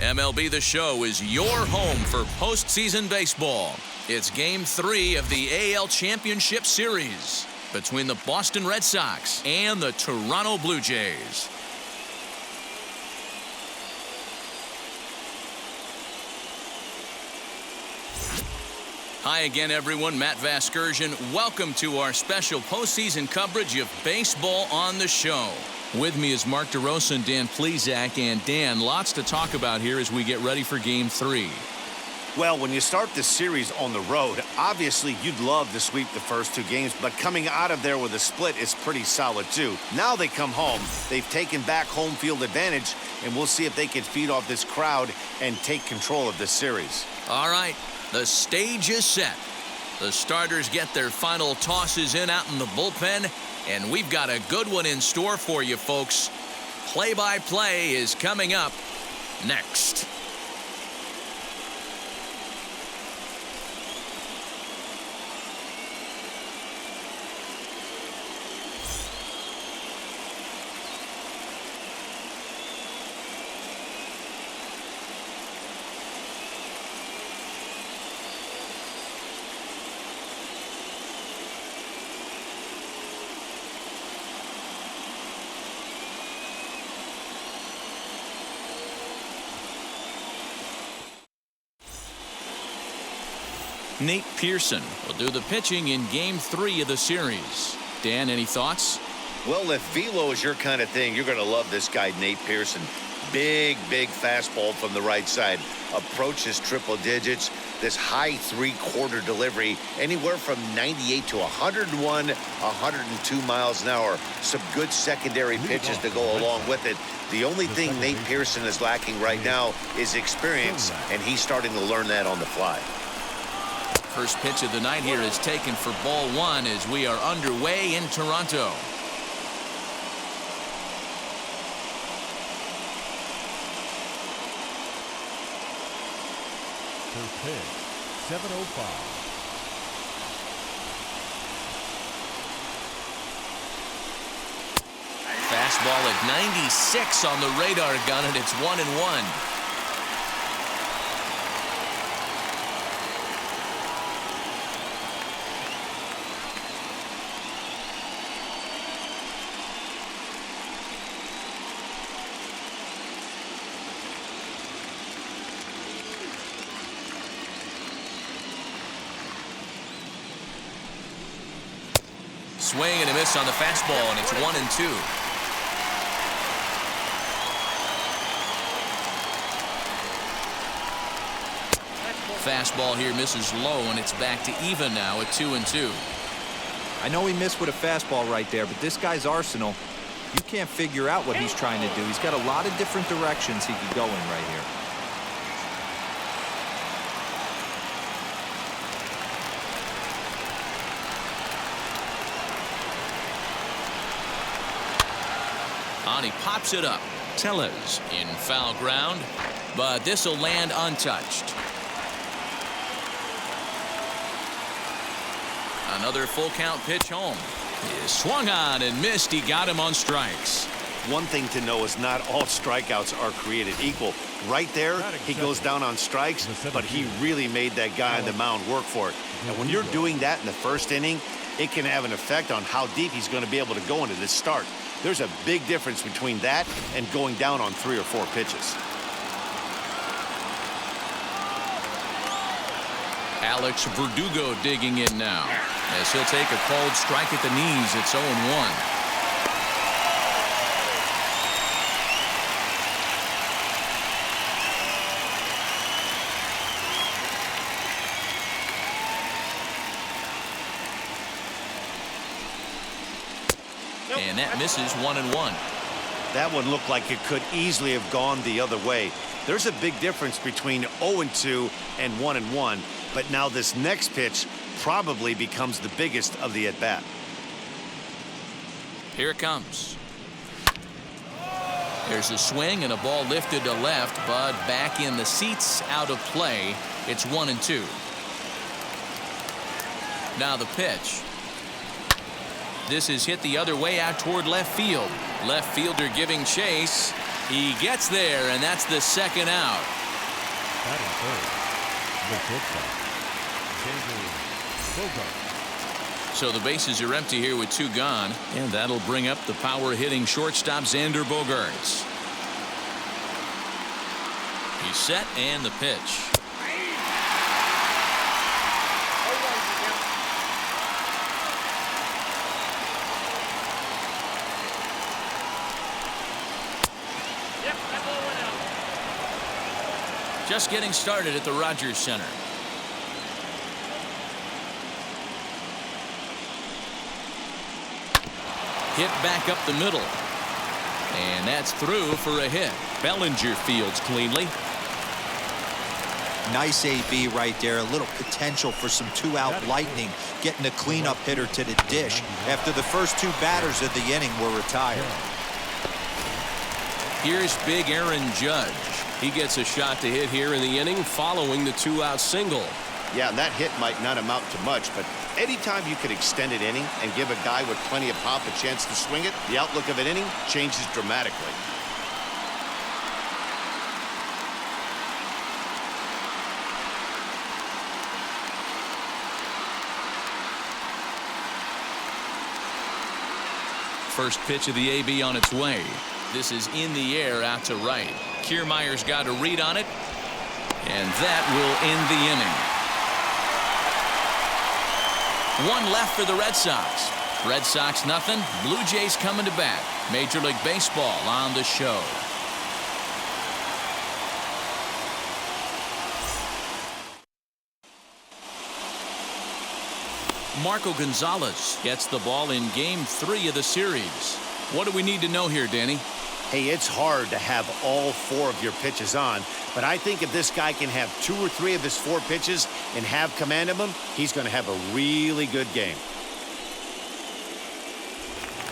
MLB The Show is your home for postseason baseball. It's Game 3 of the AL Championship Series between the Boston Red Sox and the Toronto Blue Jays. Hi again, everyone. Matt Vasgersian. Welcome to our special postseason coverage of Baseball on the Show. With me is Mark DeRosa and Dan Plesac. And Dan, lots to talk about here as we get ready for Game 3. Well, when you start this series on the road, obviously you'd love to sweep the first 2 games, but coming out of there with a split is pretty solid too. Now they come home, they've taken back home field advantage, and we'll see if they can feed off this crowd and take control of this series. All right, the stage is set. The starters get their final tosses in out in the bullpen, and we've got a good one in store for you folks. Play-by-play is coming up next. Nate Pearson will do the pitching in Game 3 of the series. Dan, any thoughts? Well, if velo is your kind of thing, you're going to love this guy, Nate Pearson. Big fastball from the right side. Approaches triple digits. This high 3/4 delivery, anywhere from 98 to 101, 102 miles an hour. Some good secondary pitches to go along with it. The only thing Nate Pearson is lacking right now is experience, and he's starting to learn that on the fly. First pitch of the night here is taken for ball 1 as we are underway in Toronto. First pitch, 7:05. Fastball at 96 on the radar gun, and it's 1-1. Swing and a miss on the fastball, and it's 1-2. Fastball here misses low, and it's back to even now at 2-2. I know he missed with a fastball right there, but this guy's arsenal, you can't figure out what he's trying to do. He's got a lot of different directions he could go in right here. He pops it up. Tellez in foul ground, but this will land untouched. Another full count pitch home. He swung on and missed. He got him on strikes. One thing to know is not all strikeouts are created equal. Right there, he goes down on strikes, but he really made that guy on the mound work for it. And when you're doing that in the first inning, it can have an effect on how deep he's going to be able to go into this start. There's a big difference between that and going down on 3 or 4 pitches. Alex Verdugo digging in now as he'll take a cold strike at the knees. It's 0-1. And that misses 1-1. That one looked like it could easily have gone the other way. There's a big difference between 0-2 and 1-1, but now this next pitch probably becomes the biggest of the at-bat. Here it comes. There's a swing and a ball lifted to left, but back in the seats, out of play. It's 1-2. Now the pitch. This is hit the other way out toward left field. Left fielder giving chase. He gets there, and that's the second out. Batting third, the shortstop, Bogart. So the bases are empty here with 2 gone, and that'll bring up the power-hitting shortstop Xander Bogaerts. He's set, and the pitch. Just getting started at the Rogers Center. Hit back up the middle. And that's through for a hit. Bellinger fields cleanly. Nice AB right there. A little potential for some 2-out lightning. Getting a cleanup hitter to the dish after the first 2 batters of the inning were retired. Here's big Aaron Judge. He gets a shot to hit here in the inning following the 2-out single. Yeah, and that hit might not amount to much, but anytime you could extend an inning and give a guy with plenty of pop a chance to swing it, the outlook of an inning changes dramatically. First pitch of the AB on its way. This is in the air out to right. Kiermaier's got a read on it, and that will end the inning. 1 left for the Red Sox. Red Sox nothing. Blue Jays coming to bat. Major League Baseball on the show. Marco Gonzalez gets the ball in Game 3 of the series. What do we need to know here, Danny? Hey, it's hard to have all 4 of your pitches on, but I think if this guy can have 2 or 3 of his 4 pitches and have command of them, he's going to have a really good game.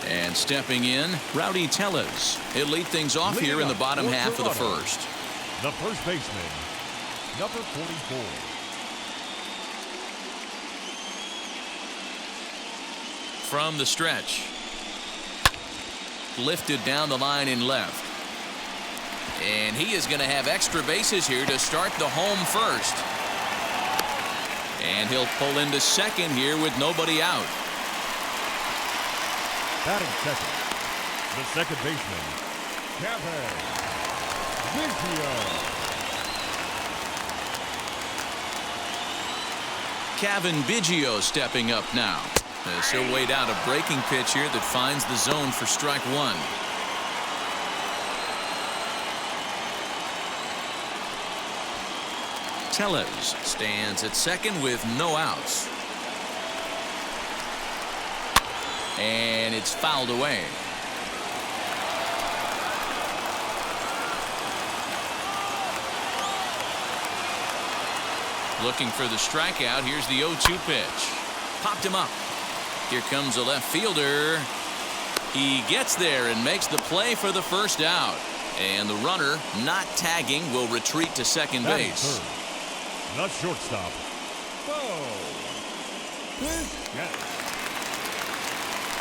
And stepping in, Rowdy Tellez. He'll lead things off here in the bottom half of the first. The first baseman, number 44. From the stretch. Lifted down the line in left. And he is going to have extra bases here to start the home first. And he'll pull into second here with nobody out. Batting second, the second baseman, Cavan Biggio stepping up now. As he'll wait out a breaking pitch here that finds the zone for strike 1. Tellez stands at second with no outs. And it's fouled away. Looking for the strikeout. Here's the 0-2 pitch. Popped him up. Here comes a left fielder. He gets there and makes the play for the first out. And the runner, not tagging, will retreat to second base. Third, the shortstop,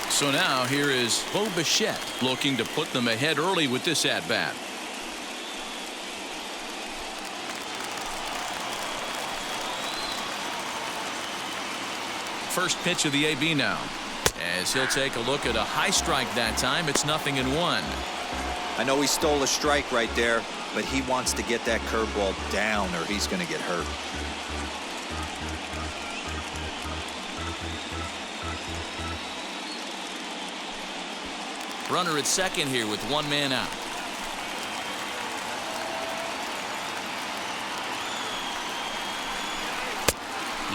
So now here is Bo Bichette looking to put them ahead early with this at-bat. First pitch of the AB now. As he'll take a look at a high strike that time. It's 0-1. I know he stole a strike right there, but he wants to get that curveball down or he's going to get hurt. Runner at second here with 1 man out.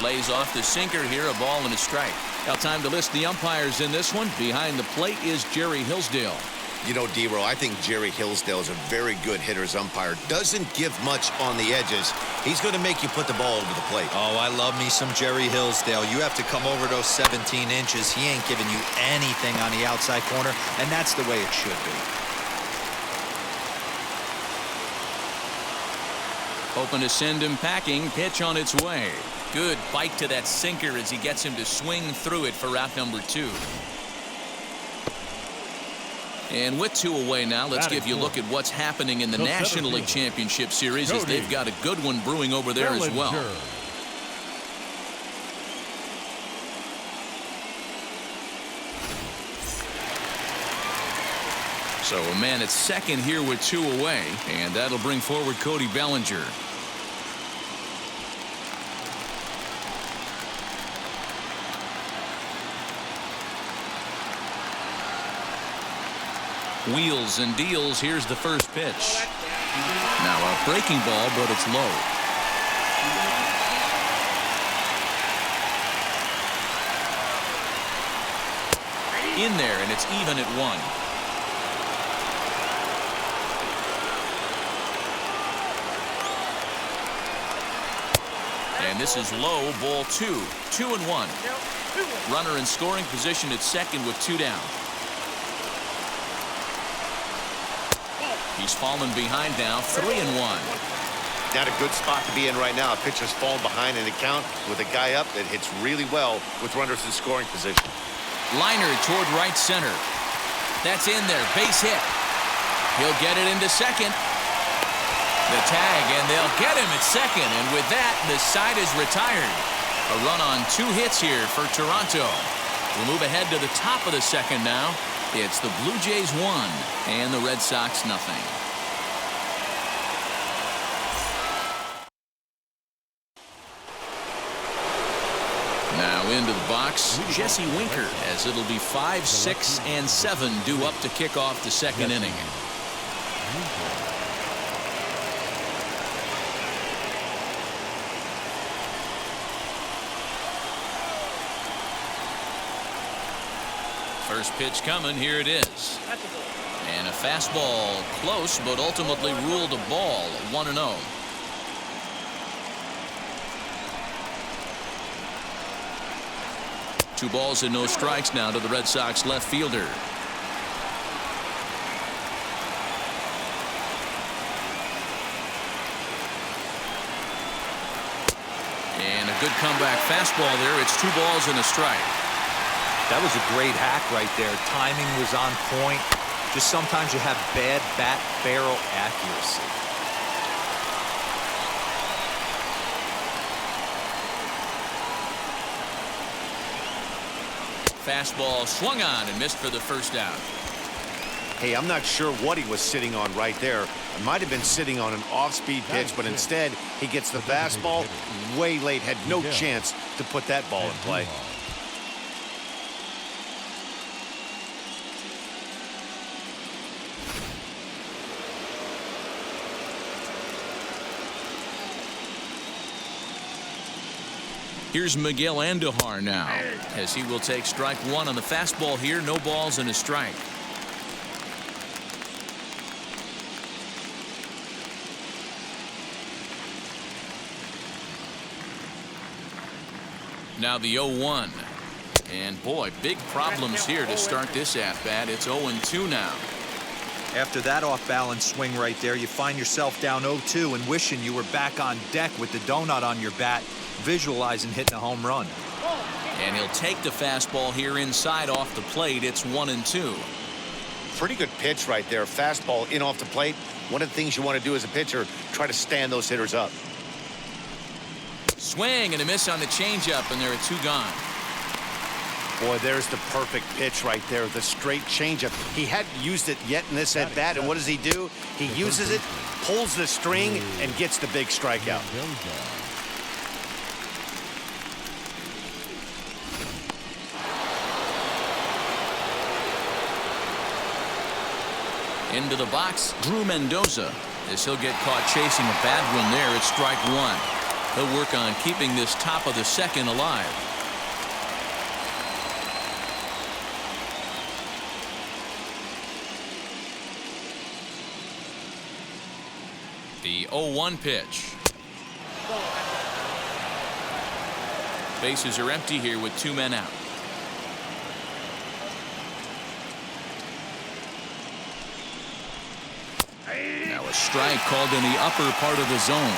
Lays off the sinker here, a ball and a strike. Now time to list the umpires in this one. Behind the plate is Jerry Hillsdale. You know, D-Row, I think Jerry Hillsdale is a very good hitter's umpire. Doesn't give much on the edges. He's going to make you put the ball over the plate. Oh, I love me some Jerry Hillsdale. You have to come over those 17 inches. He ain't giving you anything on the outside corner, and that's the way it should be. Hoping to send him packing. Pitch on its way. Good bite to that sinker as he gets him to swing through it for out number 2. And with 2 away now, let's give you a look at what's happening in the National League Championship Series, as they've got a good one brewing over there as well. So a man at second here with 2 away, and that'll bring forward Cody Bellinger. Wheels and deals. Here's the first pitch. Now a breaking ball, but it's low. In there, and it's even at 1. And this is low, ball 2. 2-1. Runner in scoring position at second with 2 down. He's fallen behind now, 3-1. Not a good spot to be in right now. A pitcher's fallen behind in the count with a guy up that hits really well with runners in scoring position. Liner toward right center. That's in there, base hit. He'll get it into second. The tag, and they'll get him at second, and with that, the side is retired. A run on 2 hits here for Toronto. We'll move ahead to the top of the second now. It's the Blue Jays 1 and the Red Sox nothing. Now into the box, Jesse Winker, as it'll be 5, 6, and 7 due up to kick off the second inning. First pitch coming, here it is. And a fastball close, but ultimately ruled a ball, 1-0. Two balls and no strikes now to the Red Sox left fielder. And a good comeback fastball there. It's 2 balls and a strike. That was a great hack right there. Timing was on point. Just sometimes you have bad bat barrel accuracy. Fastball swung on and missed for the first out. Hey, I'm not sure what he was sitting on right there. It might have been sitting on an off-speed pitch, but instead he gets the fastball way late. Had no chance to put that ball in play. Here's Miguel Andujar now, as he will take strike 1 on the fastball here. No balls and a strike. Now the 0-1. And boy, big problems here to start this at-bat. It's 0-2 now. After that off-balance swing right there, you find yourself down 0-2 and wishing you were back on deck with the donut on your bat, visualizing hitting a home run. And he'll take the fastball here inside off the plate. It's 1-2. Pretty good pitch right there. Fastball in off the plate. One of the things you want to do as a pitcher, try to stand those hitters up. Swing and a miss on the changeup, and there are 2 gone. Boy, there's the perfect pitch right there. The straight changeup. He hadn't used it yet in this at bat, and what does he do? He uses it, pulls the string, and gets the big strikeout. Into the box, Drew Mendoza, as he'll get caught chasing a bad one there. It's strike 1. He'll work on keeping this top of the second alive. The 0-1 pitch. Bases are empty here with 2 men out. Now a strike called in the upper part of the zone.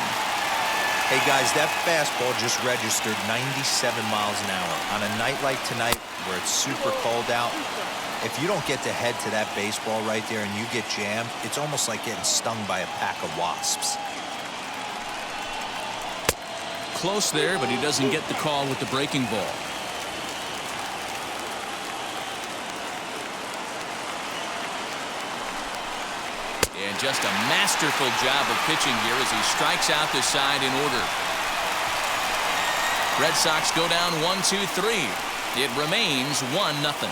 Hey guys, that fastball just registered 97 miles an hour. On a night like tonight where it's super cold out, If you don't get to head to that baseball right there and you get jammed, it's almost like getting stung by a pack of wasps. Close there, but he doesn't get the call with the breaking ball. And just a masterful job of pitching here as he strikes out the side in order. Red Sox go down 1-2-3. It remains 1-0.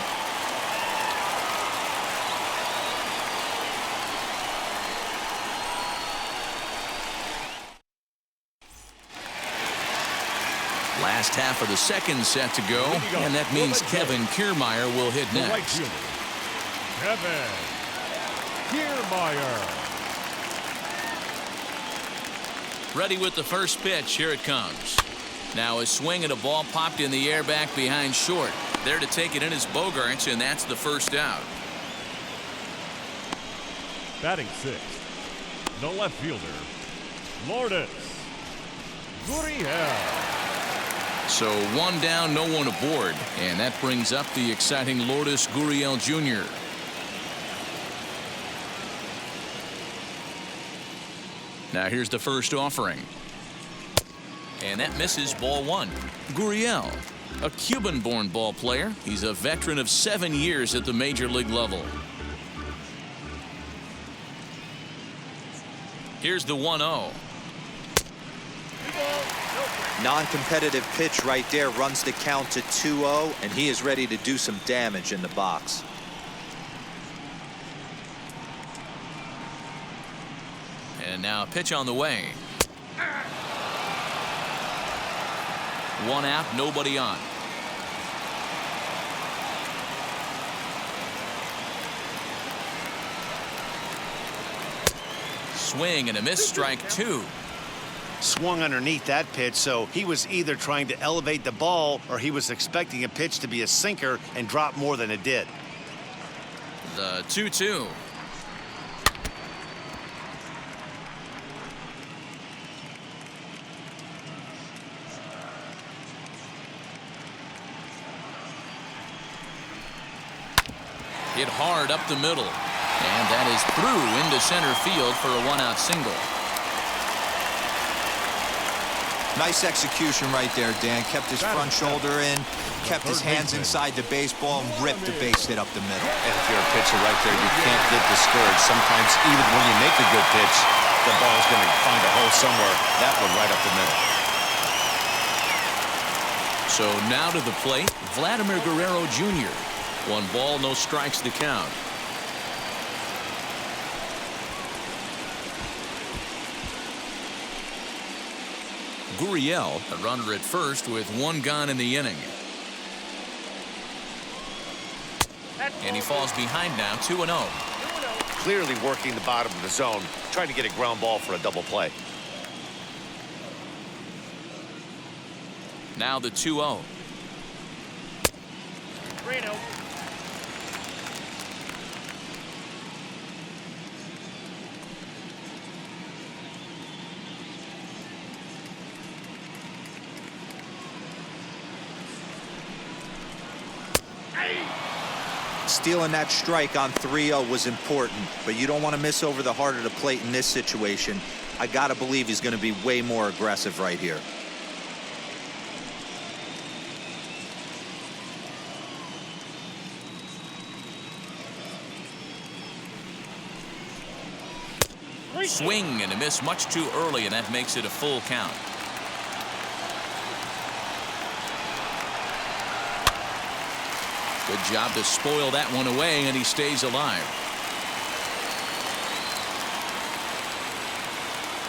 Last half of the second set to go, and that means Kevin Kiermaier will hit next. Kevin Kiermaier. Ready with the first pitch. Here it comes. Now a swing and a ball popped in the air back behind short. There to take it in is Bogarts, and that's the first out. Batting sixth, the left fielder, Lourdes Gurriel. So one down, no one aboard, and that brings up the exciting Lourdes Gurriel Jr. Now here's the first offering. And that misses, ball one. Gurriel, a Cuban-born ball player. He's a veteran of 7 years at the major league level. Here's the 1-0. Non-competitive pitch right there runs the count to 2-0, and he is ready to do some damage in the box. And now a pitch on the way. One out, nobody on. Swing and a miss, strike two. Swung underneath that pitch, so he was either trying to elevate the ball or he was expecting a pitch to be a sinker and drop more than it did. The 2-2. Hit hard up the middle, and that is through into center field for a one-out single. Nice execution right there, Dan. Kept his front shoulder in, kept his hands inside the baseball, and ripped the base hit up the middle. And if you're a pitcher right there, you can't get discouraged. Sometimes even when you make a good pitch, the ball's going to find a hole somewhere. That one right up the middle. So now to the plate, Vladimir Guerrero Jr. 1 ball, no strikes to count. Gurriel, a runner at first with 1 gone in the inning. And he falls behind now, 2-0. Clearly working the bottom of the zone, trying to get a ground ball for a double play. Now the 2-0. Stealing that strike on 3-0 was important, but you don't want to miss over the heart of the plate in this situation. I got to believe he's going to be way more aggressive right here. Swing and a miss much too early, and that makes it a full count. Good job to spoil that one away, and he stays alive.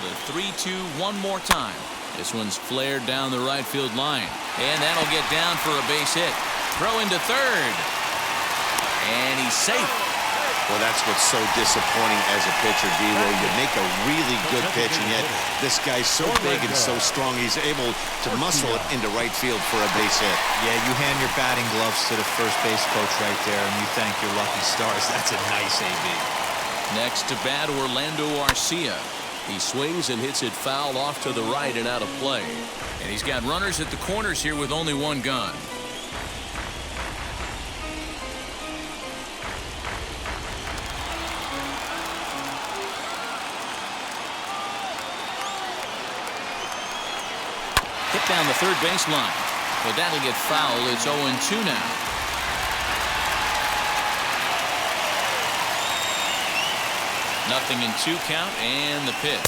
The 3-2 one more time. This one's flared down the right field line, and that'll get down for a base hit. Throw into third, and he's safe. Well, that's what's so disappointing as a pitcher, D-Roy. You make a really good pitch, and yet this guy's so big and so strong, he's able to muscle it into right field for a base hit. Yeah, you hand your batting gloves to the first base coach right there, and you thank your lucky stars. That's a nice AB. Next to bat, Orlando Garcia. He swings and hits it foul off to the right and out of play. And he's got runners at the corners here with only 1 gone. down the third baseline. But that'll get fouled. It's 0-2 now. Nothing in 2 count and the pitch.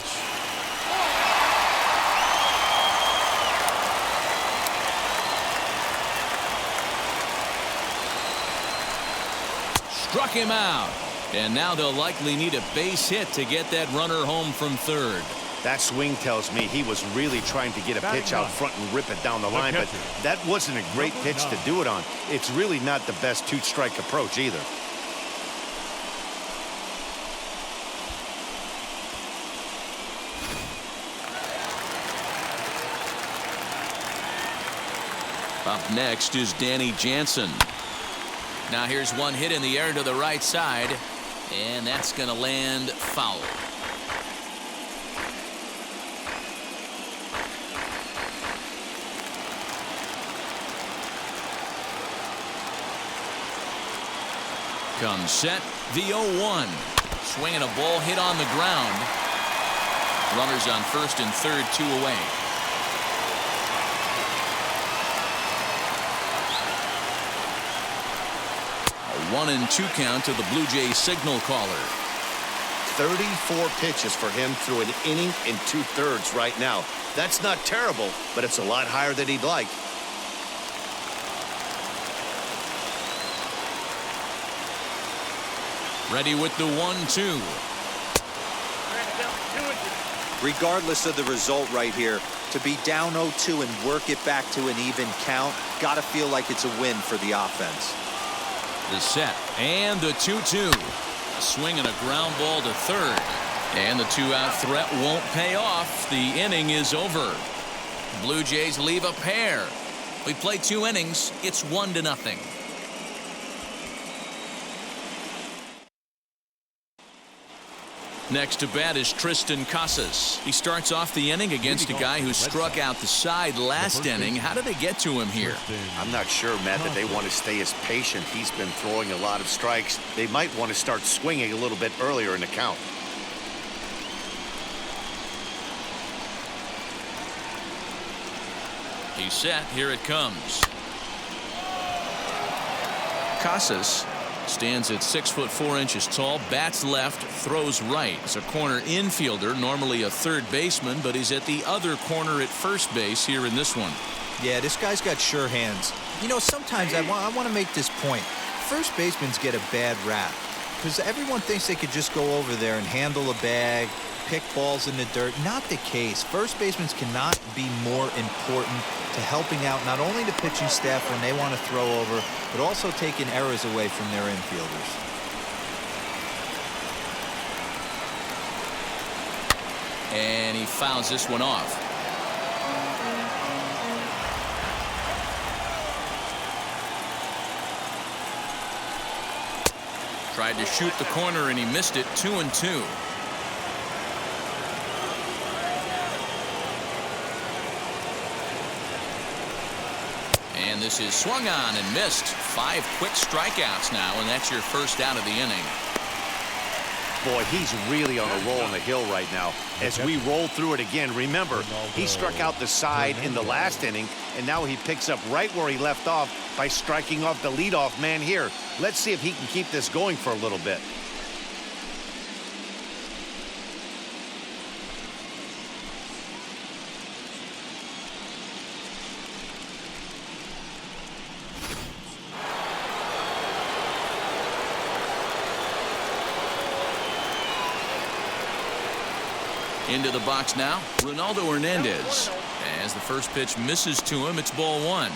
Struck him out. And now they'll likely need a base hit to get that runner home from third. That swing tells me he was really trying to get a pitch out front and rip it down the line, but that wasn't a great pitch to do it on. It's really not the best two-strike approach either. Up next is Danny Jansen. Now here's one hit in the air to the right side, and that's going to land foul. Comes set, the 0-1. Swinging a ball hit on the ground. Runners on first and third, 2 away. A 1-2 count to the Blue Jays signal caller. 34 pitches for him through an inning and 2/3 right now. That's not terrible, but it's a lot higher than he'd like. Ready with the 1-2. Regardless of the result right here, to be down 0-2 and work it back to an even count, gotta feel like it's a win for the offense. The set and the 2-2. A swing and a ground ball to third. And the 2-out threat won't pay off. The inning is over. Blue Jays leave a pair. We play 2 innings. It's 1-0. Next to bat is Tristan Casas. He starts off the inning against a guy who struck out the side last inning. How did they get to him here? I'm not sure, Matt, that they want to stay as patient. He's been throwing a lot of strikes. They might want to start swinging a little bit earlier in the count. He's set. Here it comes. Casas stands at 6'4" tall, bats left, throws right. He's a corner infielder, normally a third baseman, but he's at the other corner at first base here in this one. Yeah, this guy's got sure hands. You know, sometimes I want to make this point. First basemen get a bad rap because everyone thinks they could just go over there and handle a bag, pick balls in the dirt. Not the case. First basemen cannot be more important to helping out not only the pitching staff when they want to throw over, but also taking errors away from their infielders. And he fouls this one off. Tried to shoot the corner and he missed it. 2-2. And this is swung on and missed. 5 quick strikeouts now, and that's your first out of the inning. Boy, he's really on a roll on the hill right now. As we roll through it again, remember, he struck out the side in the last inning, and now he picks up right where he left off by striking off the leadoff man here. Let's see if he can keep this going for a little bit. Into the box now, Ronaldo Hernandez. As the first pitch misses to him, it's ball 1.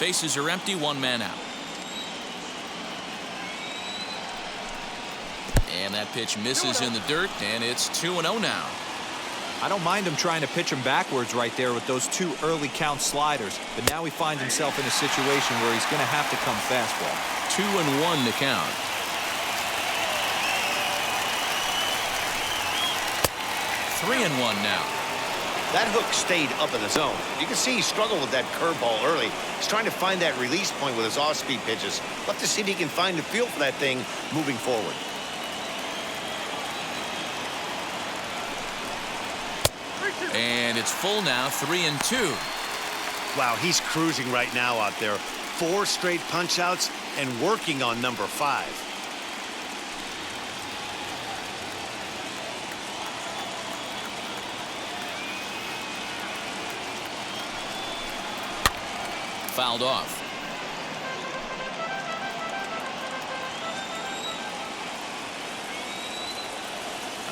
Bases are empty, 1 man out. And that pitch misses in the dirt, and it's 2-0 now. I don't mind him trying to pitch him backwards right there with those 2 early count sliders, but now he finds himself in a situation where he's going to have to come fastball. 2-1 to count. Three and 1 now. That hook stayed up in the zone. You can see he struggled with that curveball early. He's trying to find that release point with his off-speed pitches. Love to see if he can find the feel for that thing moving forward. And it's full now, 3-2. Wow, he's cruising right now out there. 4 straight punch-outs and working on number 5. Fouled off.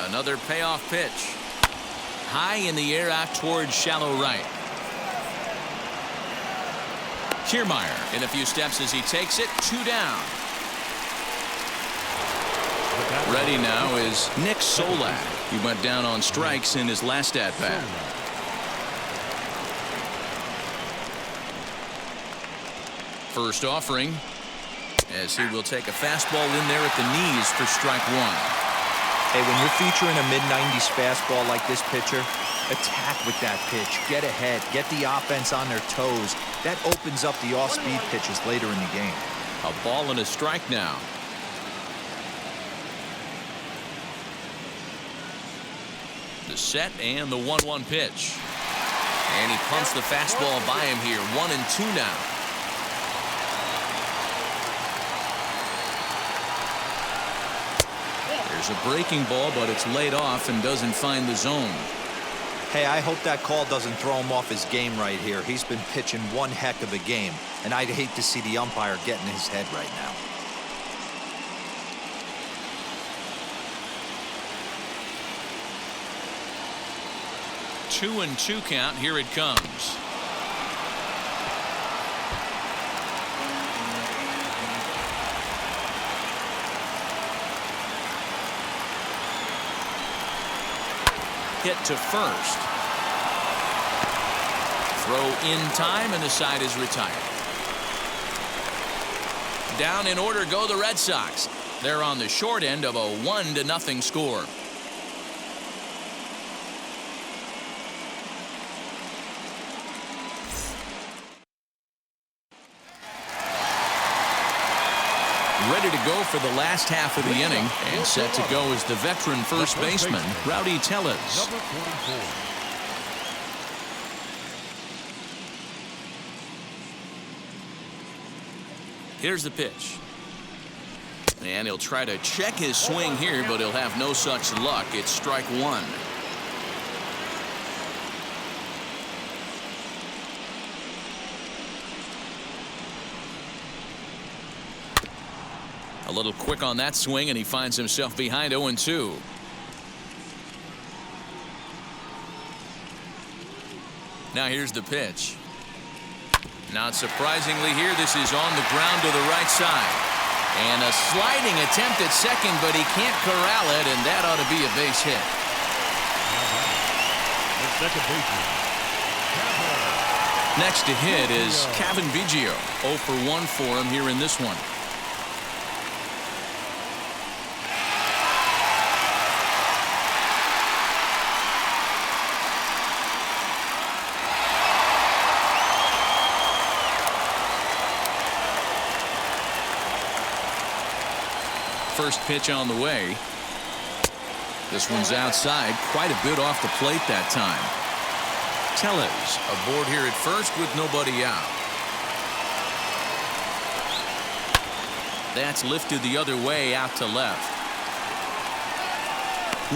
Another payoff pitch. High in the air out towards shallow right. Kiermaier in a few steps as he takes it. 2 down. Ready now is Nick Solak. He went down on strikes in his last at-bat. First offering as he will take a fastball in there at the knees for strike 1. Hey, when you're featuring a mid-90s fastball like this pitcher, attack with that pitch. Get ahead. Get the offense on their toes. That opens up the off-speed pitches later in the game. A ball and a strike now. The set and the 1-1 pitch. And he pumps the fastball by him here. 1-2 now. There's a breaking ball, but it's laid off and doesn't find the zone. Hey, I hope that call doesn't throw him off his game right here. He's been pitching one heck of a game, and I'd hate to see the umpire get in his head right now. Two and 2 count. Here it comes. Hit to first. Throw in time, and the side is retired. Down in order go the Red Sox. They're on the short end of a 1-0 score. Ready to go for the last half of the inning, and set to go is the veteran first baseman, Rowdy Tellez. Number 44. Here's the pitch. And he'll try to check his swing here, but he'll have no such luck. It's strike 1. A little quick on that swing, and he finds himself behind 0-2. Now here's the pitch. Not surprisingly here, this is on the ground to the right side. And a sliding attempt at second, but he can't corral it, and that ought to be a base hit. The second baseman. Next to hit is Kevin Biggio. 0 for 1 for him here in this one. First pitch on the way. This one's outside, quite a bit off the plate that time. Tellez aboard here at first with nobody out. That's lifted the other way out to left.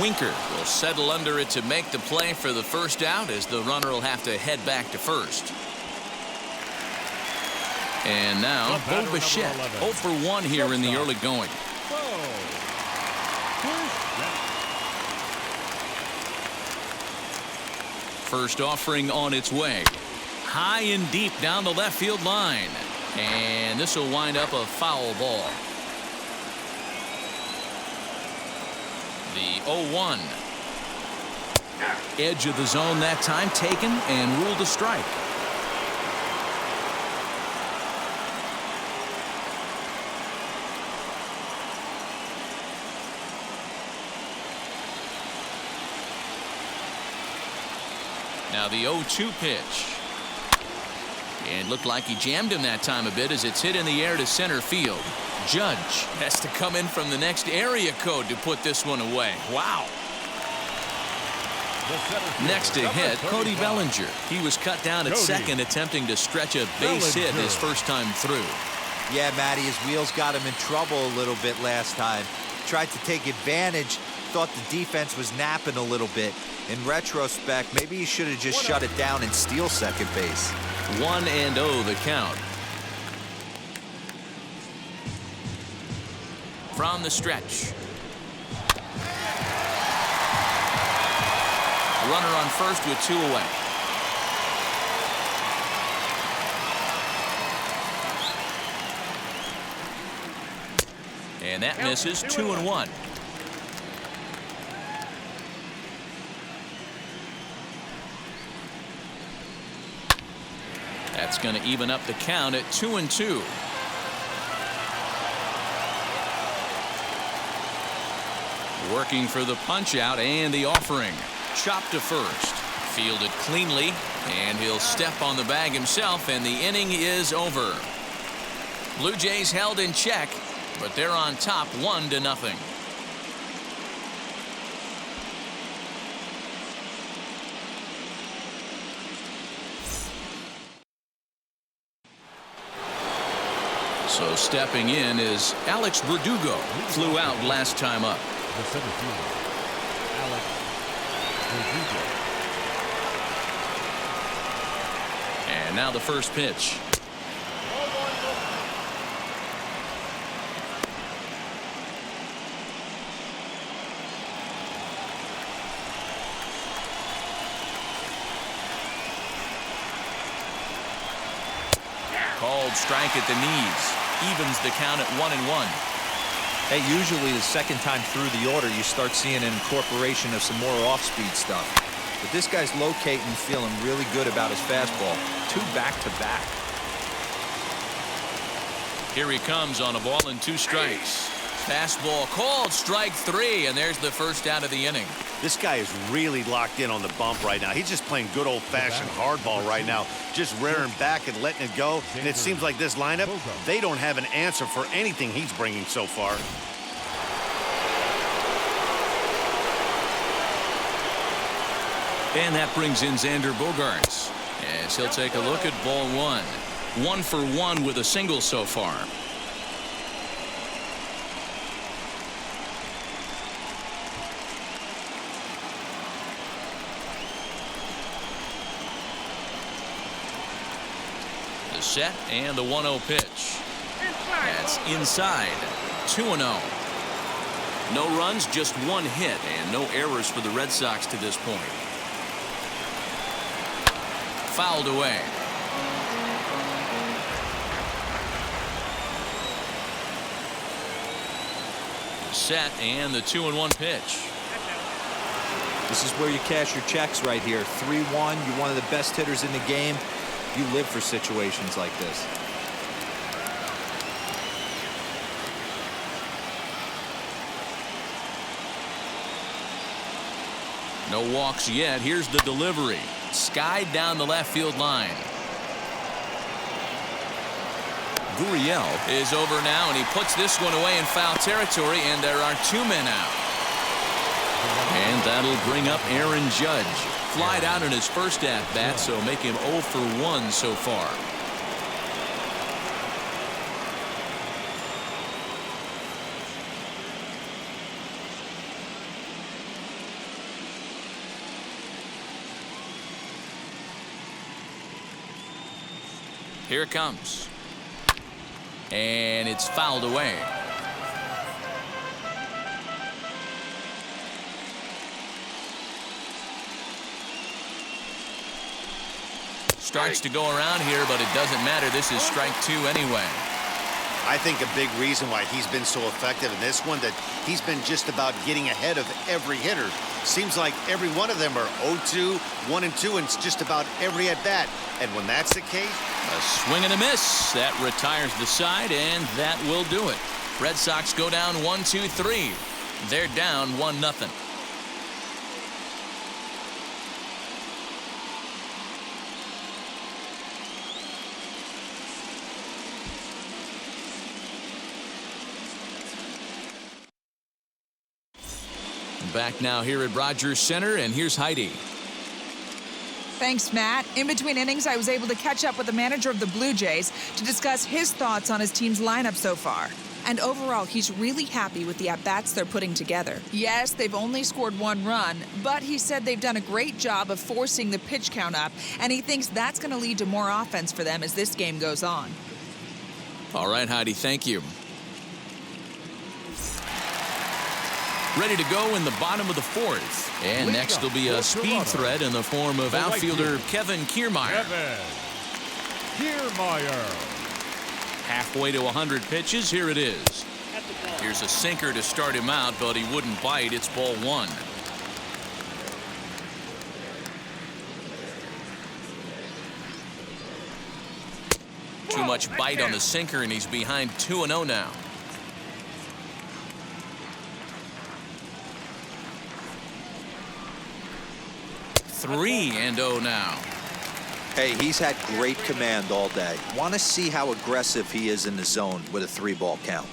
Winker will settle under it to make the play for the first out, as the runner will have to head back to first. And now Bo Bichette, 0 for 1 here in the early going. First offering on its way. High and deep down the left field line. And this will wind up a foul ball. The 0-1. Edge of the zone that time taken and ruled a strike. Now the 0-2 pitch. And looked like he jammed him that time a bit as it's hit in the air to center field. Judge has to come in from the next area code to put this one away. Wow. Next to hit, Cody Bellinger. He was cut down at second, attempting to stretch a base hit his first time through. Yeah, Matty, his wheels got him in trouble a little bit last time. Tried to take advantage, thought the defense was napping a little bit. In retrospect, maybe he should have just shut it down and steal second base. 1-0 the count. From the stretch. Runner on first with 2 away. And that misses. 2-1. That's going to even up the count at 2-2. Working for the punch out and the offering. Chopped to first. Fielded cleanly, and he'll step on the bag himself, and the inning is over. Blue Jays held in check, but they're on top 1-0. So stepping in is Alex Verdugo. Flew out last time up. The center fielder, Alex Verdugo. And now the first pitch. Called strike at the knees. Evens the count at 1-1. Hey, usually the second time through the order, you start seeing an incorporation of some more off-speed stuff. But this guy's locating, feeling really good about his fastball. 2 back-to-back. Here he comes on a ball and 2 strikes. Fastball called, strike 3, and there's the first out of the inning. This guy is really locked in on the bump right now. He's just playing good old-fashioned hardball right now, just rearing back and letting it go. And it seems like this lineup, they don't have an answer for anything he's bringing so far. And that brings in Xander Bogaerts, as he'll take a look at ball 1. 1 for 1 with a single so far. The set and the 1-0 pitch. That's inside. 2-0. No runs, just 1 hit, and no errors for the Red Sox to this point. Fouled away. Set and the 2-1 pitch. This is where you cash your checks right here. 3-1. You're one of the best hitters in the game. You live for situations like this. No walks yet. Here's the delivery. Skied down the left field line. Gurriel is over now, and he puts this one away in foul territory, and there are 2 men out. And that'll bring up Aaron Judge. Flied out in his first at-bat, so make him 0 for 1 so far. Here it comes. And it's fouled away. Starts to go around here, but it doesn't matter. This is strike 2 anyway. I think a big reason why he's been so effective in this one, that he's been just about getting ahead of every hitter. Seems like every one of them are 0-2, 1-2, and it's just about every at-bat. And when that's the case... A swing and a miss. That retires the side, and that will do it. Red Sox go down 1-2-3. They're down 1-0. back now here at Rogers Center, and here's Heidi. Thanks, Matt. In between innings, I was able to catch up with the manager of the Blue Jays to discuss his thoughts on his team's lineup so far. And overall, he's really happy with the at-bats they're putting together. Yes, they've only scored 1 run, but he said they've done a great job of forcing the pitch count up, and he thinks that's going to lead to more offense for them as this game goes on. All right, Heidi, thank you. Ready to go in the bottom of the 4th. And next will be a speed threat in the form of outfielder Kevin Kiermaier. Halfway to 100 pitches, here it is. Here's a sinker to start him out, but he wouldn't bite. It's ball 1. Too much bite on the sinker, and he's behind 2-0 now. Three and 0 now. Hey, he's had great command all day. Want to see how aggressive he is in the zone with a 3-ball count.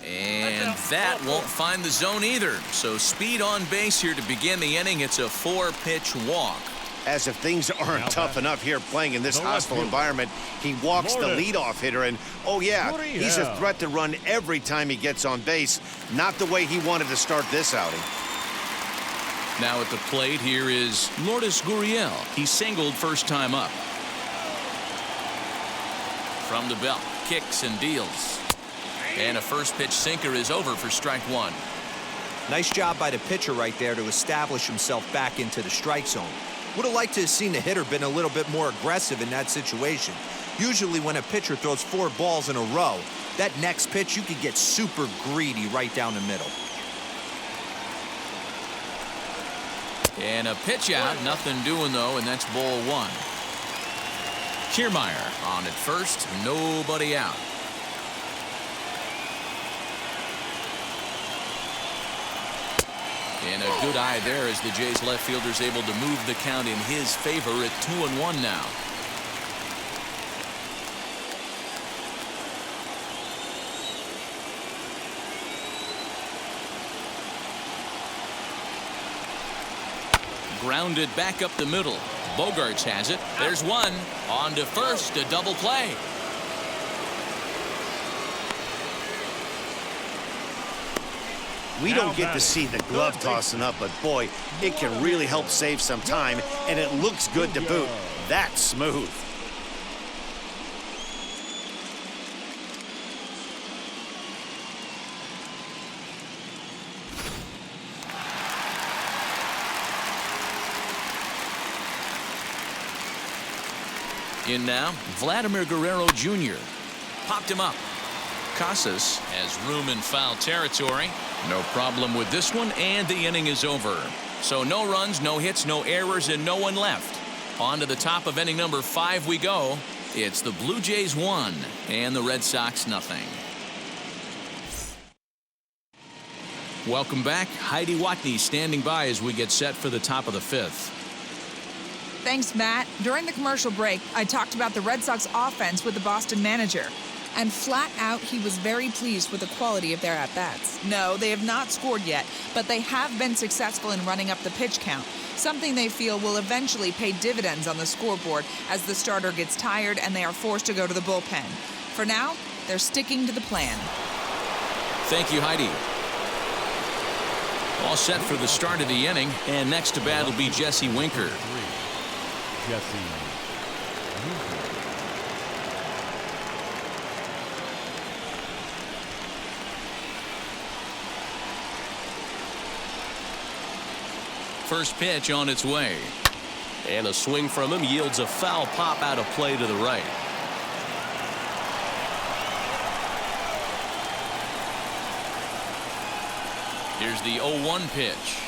And that won't find the zone either. So speed on base here to begin the inning. It's a 4-pitch walk. As if things aren't tough enough here playing in this hostile environment, he walks the leadoff hitter, and oh yeah, he's a threat to run every time he gets on base. Not the way he wanted to start this outing. Now at the plate here is Lourdes Gurriel. He singled first time up. From the belt, kicks and deals. And a first pitch sinker is over for strike 1. Nice job by the pitcher right there to establish himself back into the strike zone. Would have liked to have seen the hitter been a little bit more aggressive in that situation. Usually when a pitcher throws 4 balls in a row, that next pitch you could get super greedy right down the middle. And a pitch out, nothing doing though, and that's ball 1. Kiermaier on at first, nobody out. And a good eye there as the Jays left fielder's able to move the count in his favor at 2-1 now. Grounded back up the middle. Bogarts has it. There's one. On to first, a double play. We don't get to see the glove tossing up, but boy, it can really help save some time, and it looks good to boot. That's smooth. In now, Vladimir Guerrero Jr. Popped him up. Casas has room in foul territory. No problem with this one, and the inning is over. So no runs, no hits, no errors, and no one left. On to the top of inning number 5 we go. It's the Blue Jays 1 and the Red Sox nothing. Welcome back. Heidi Watney standing by as we get set for the top of the 5th. Thanks, Matt. During the commercial break, I talked about the Red Sox offense with the Boston manager. And flat out, he was very pleased with the quality of their at-bats. No, they have not scored yet, but they have been successful in running up the pitch count, something they feel will eventually pay dividends on the scoreboard as the starter gets tired and they are forced to go to the bullpen. For now, they're sticking to the plan. Thank you, Heidi. All set for the start of the inning, and next to bat will be Jesse Winker. First pitch on its way. And a swing from him yields a foul pop out of play to the right. Here's the 0-1 pitch.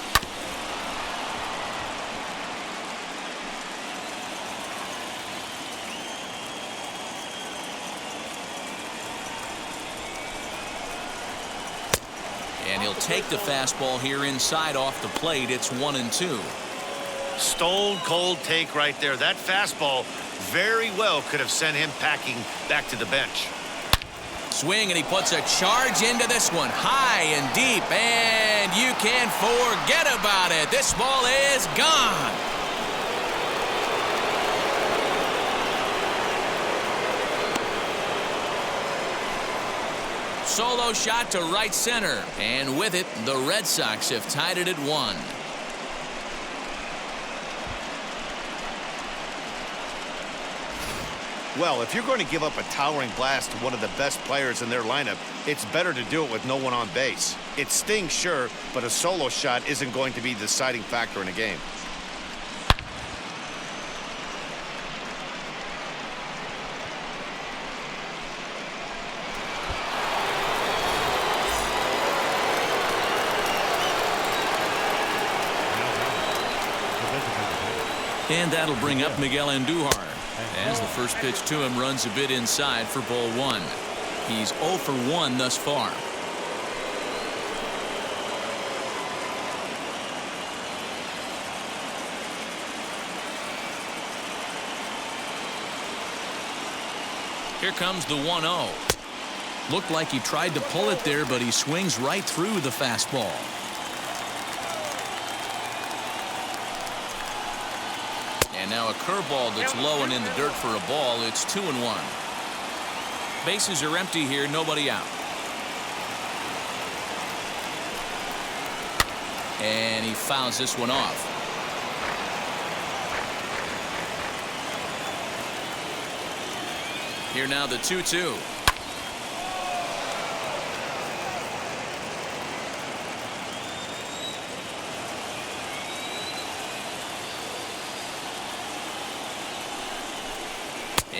And he'll take the fastball here inside off the plate. It's 1-2. Stone cold take right there. That fastball very well could have sent him packing back to the bench. Swing, and he puts a charge into this one, high and deep, and you can forget about it. This ball is gone. Solo shot to right center, and with it, the Red Sox have tied it at 1. Well, if you're going to give up a towering blast to one of the best players in their lineup, it's better to do it with no one on base. It stings, sure, but a solo shot isn't going to be the deciding factor in a game. And that'll bring up Miguel Andujar, as the first pitch to him runs a bit inside for ball 1. He's 0 for 1 thus far. Here comes the 1-0. Looked like he tried to pull it there, but he swings right through the fastball. And now a curveball that's low and in the dirt for a ball. It's 2-1. Bases are empty here, nobody out. And he fouls this one off. Here now the 2-2.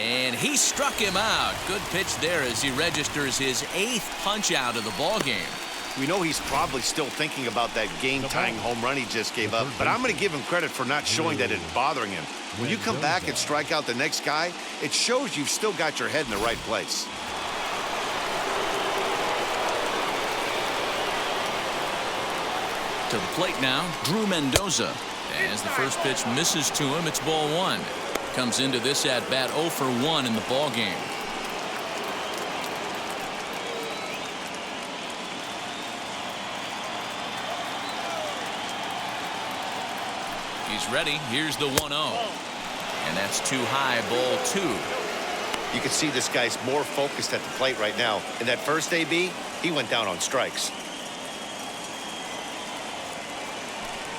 And he struck him out. Good pitch there as he registers his 8th punch out of the ball game. We know he's probably still thinking about that game-tying home run he just gave up, but I'm going to give him credit for not showing that it's bothering him. When you come back and strike out the next guy, it shows you've still got your head in the right place. To the plate now, Drew Mendoza. As the first pitch misses to him, it's ball 1. Comes into this at-bat 0 for 1 in the ball game. He's ready. Here's the 1-0. And that's too high, ball 2. You can see this guy's more focused at the plate right now. In that first AB, he went down on strikes.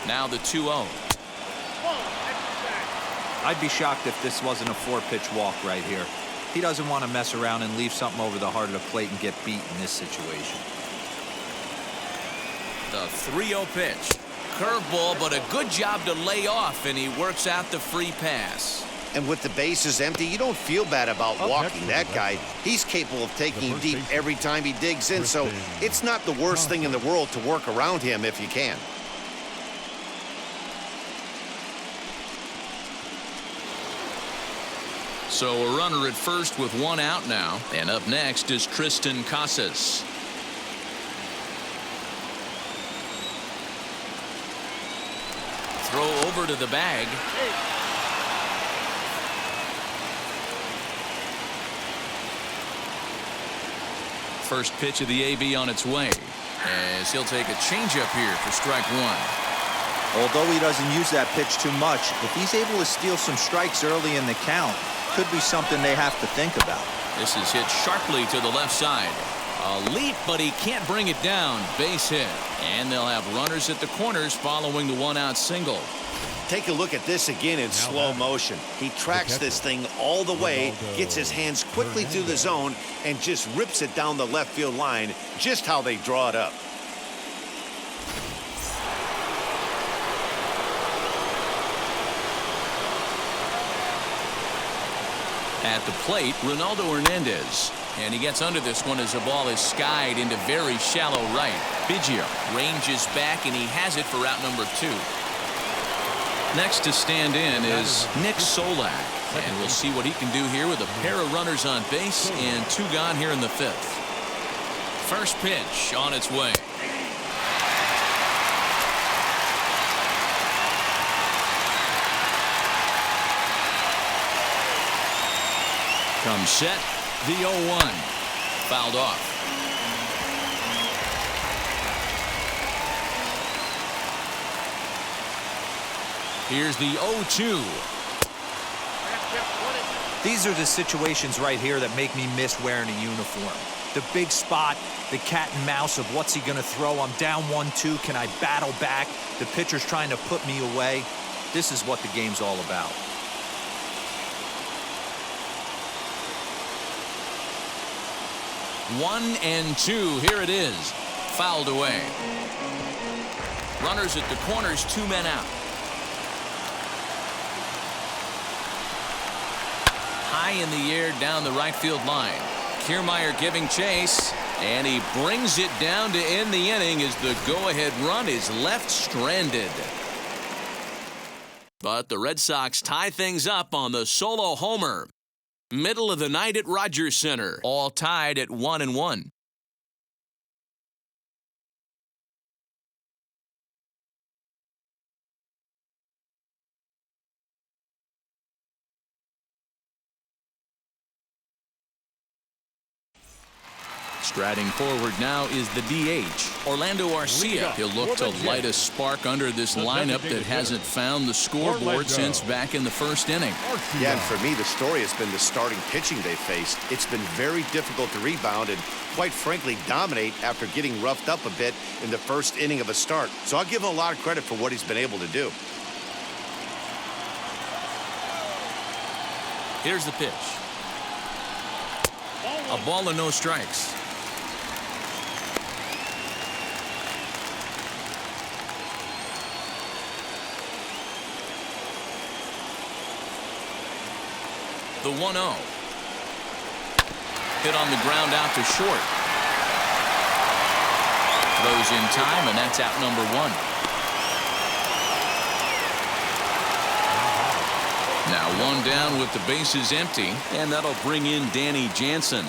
Now the 2-0. I'd be shocked if this wasn't a 4-pitch walk right here. He doesn't want to mess around and leave something over the heart of the plate and get beat in this situation. The 3-0 pitch. Curveball, but a good job to lay off, and he works out the free pass. And with the bases empty, you don't feel bad about walking that guy. He's capable of taking him deep every time he digs in, so it's not the worst thing in the world to work around him if you can. So a runner at first with 1 out now. And up next is Tristan Casas. Throw over to the bag. First pitch of the AB on its way, as he'll take a changeup here for strike 1. Although he doesn't use that pitch too much, if he's able to steal some strikes early in the count, could be something they have to think about. This is hit sharply to the left side. A leap, but he can't bring it down. Base hit. And they'll have runners at the corners following the 1-out single. Take a look at this again in slow motion. He tracks this thing all the way, gets his hands quickly through the zone, and just rips it down the left field line, just how they draw it up. At the plate, Ronaldo Hernandez. And he gets under this one as the ball is skied into very shallow right. Biggio ranges back, and he has it for out number 2. Next to stand in is Nick Solak. And we'll see what he can do here with a pair of runners on base and 2 gone here in the 5th. First pitch on its way. Comes set, the 0-1. Fouled off. Here's the 0-2. These are the situations right here that make me miss wearing a uniform. The big spot, the cat and mouse of what's he going to throw. I'm down 1-2. Can I battle back? The pitcher's trying to put me away. This is what the game's all about. One and two. Here it is. Fouled away. Runners at the corners, 2 men out. High in the air down the right field line. Kiermaier giving chase, and he brings it down to end the inning as the go-ahead run is left stranded. But the Red Sox tie things up on the solo homer. Middle of the night at Rogers Center, all tied at 1-1. Striding forward now is the DH, Orlando Garcia. He'll look to light a spark under this lineup that hasn't found the scoreboard since back in the first inning. Yeah, and for me, the story has been the starting pitching they faced. It's been very difficult to rebound and, quite frankly, dominate after getting roughed up a bit in the first inning of a start. So I'll give him a lot of credit for what he's been able to do. Here's the pitch. A ball and no strikes. The 1-0. Hit on the ground out to short. Throws in time, and that's out number 1. Now 1 down with the bases empty, and that'll bring in Danny Jansen.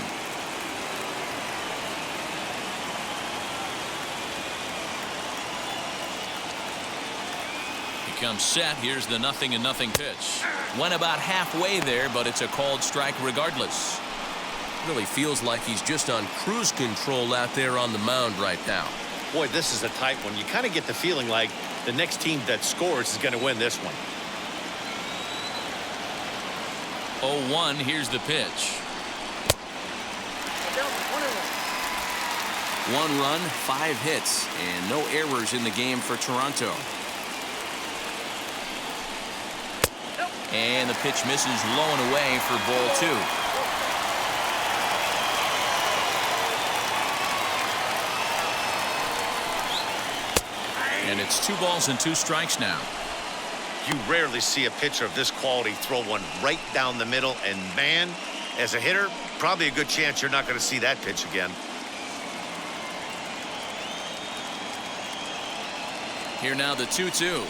He comes set. Here's the 0-0 pitch. Went about halfway there, but it's a called strike regardless. Really feels like he's just on cruise control out there on the mound right now. Boy, this is a tight one. You kind of get the feeling like the next team that scores is going to win this one. 0-1, here's the pitch. 1 run, 5 hits, and no errors in the game for Toronto. And the pitch misses low and away for ball 2. And it's 2 balls and 2 strikes now. You rarely see a pitcher of this quality throw one right down the middle, and man, as a hitter, probably a good chance you're not going to see that pitch again. Here now the 2-2.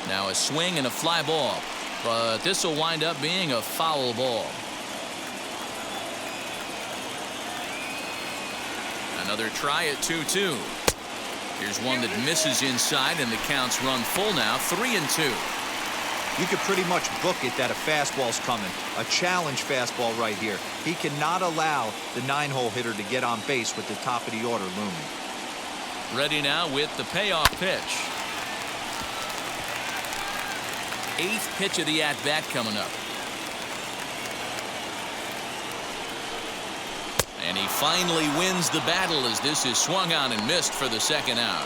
Now a swing and a fly ball, but this will wind up being a foul ball. Another try at 2-2. Here's one that misses inside, and the count's run full now, 3-2. You could pretty much book it that a fastball's coming. A challenge fastball right here. He cannot allow the 9-hole hitter to get on base with the top of the order looming. Ready now with the payoff pitch. 8th pitch of the at-bat coming up. And he finally wins the battle as this is swung on and missed for the 2nd out.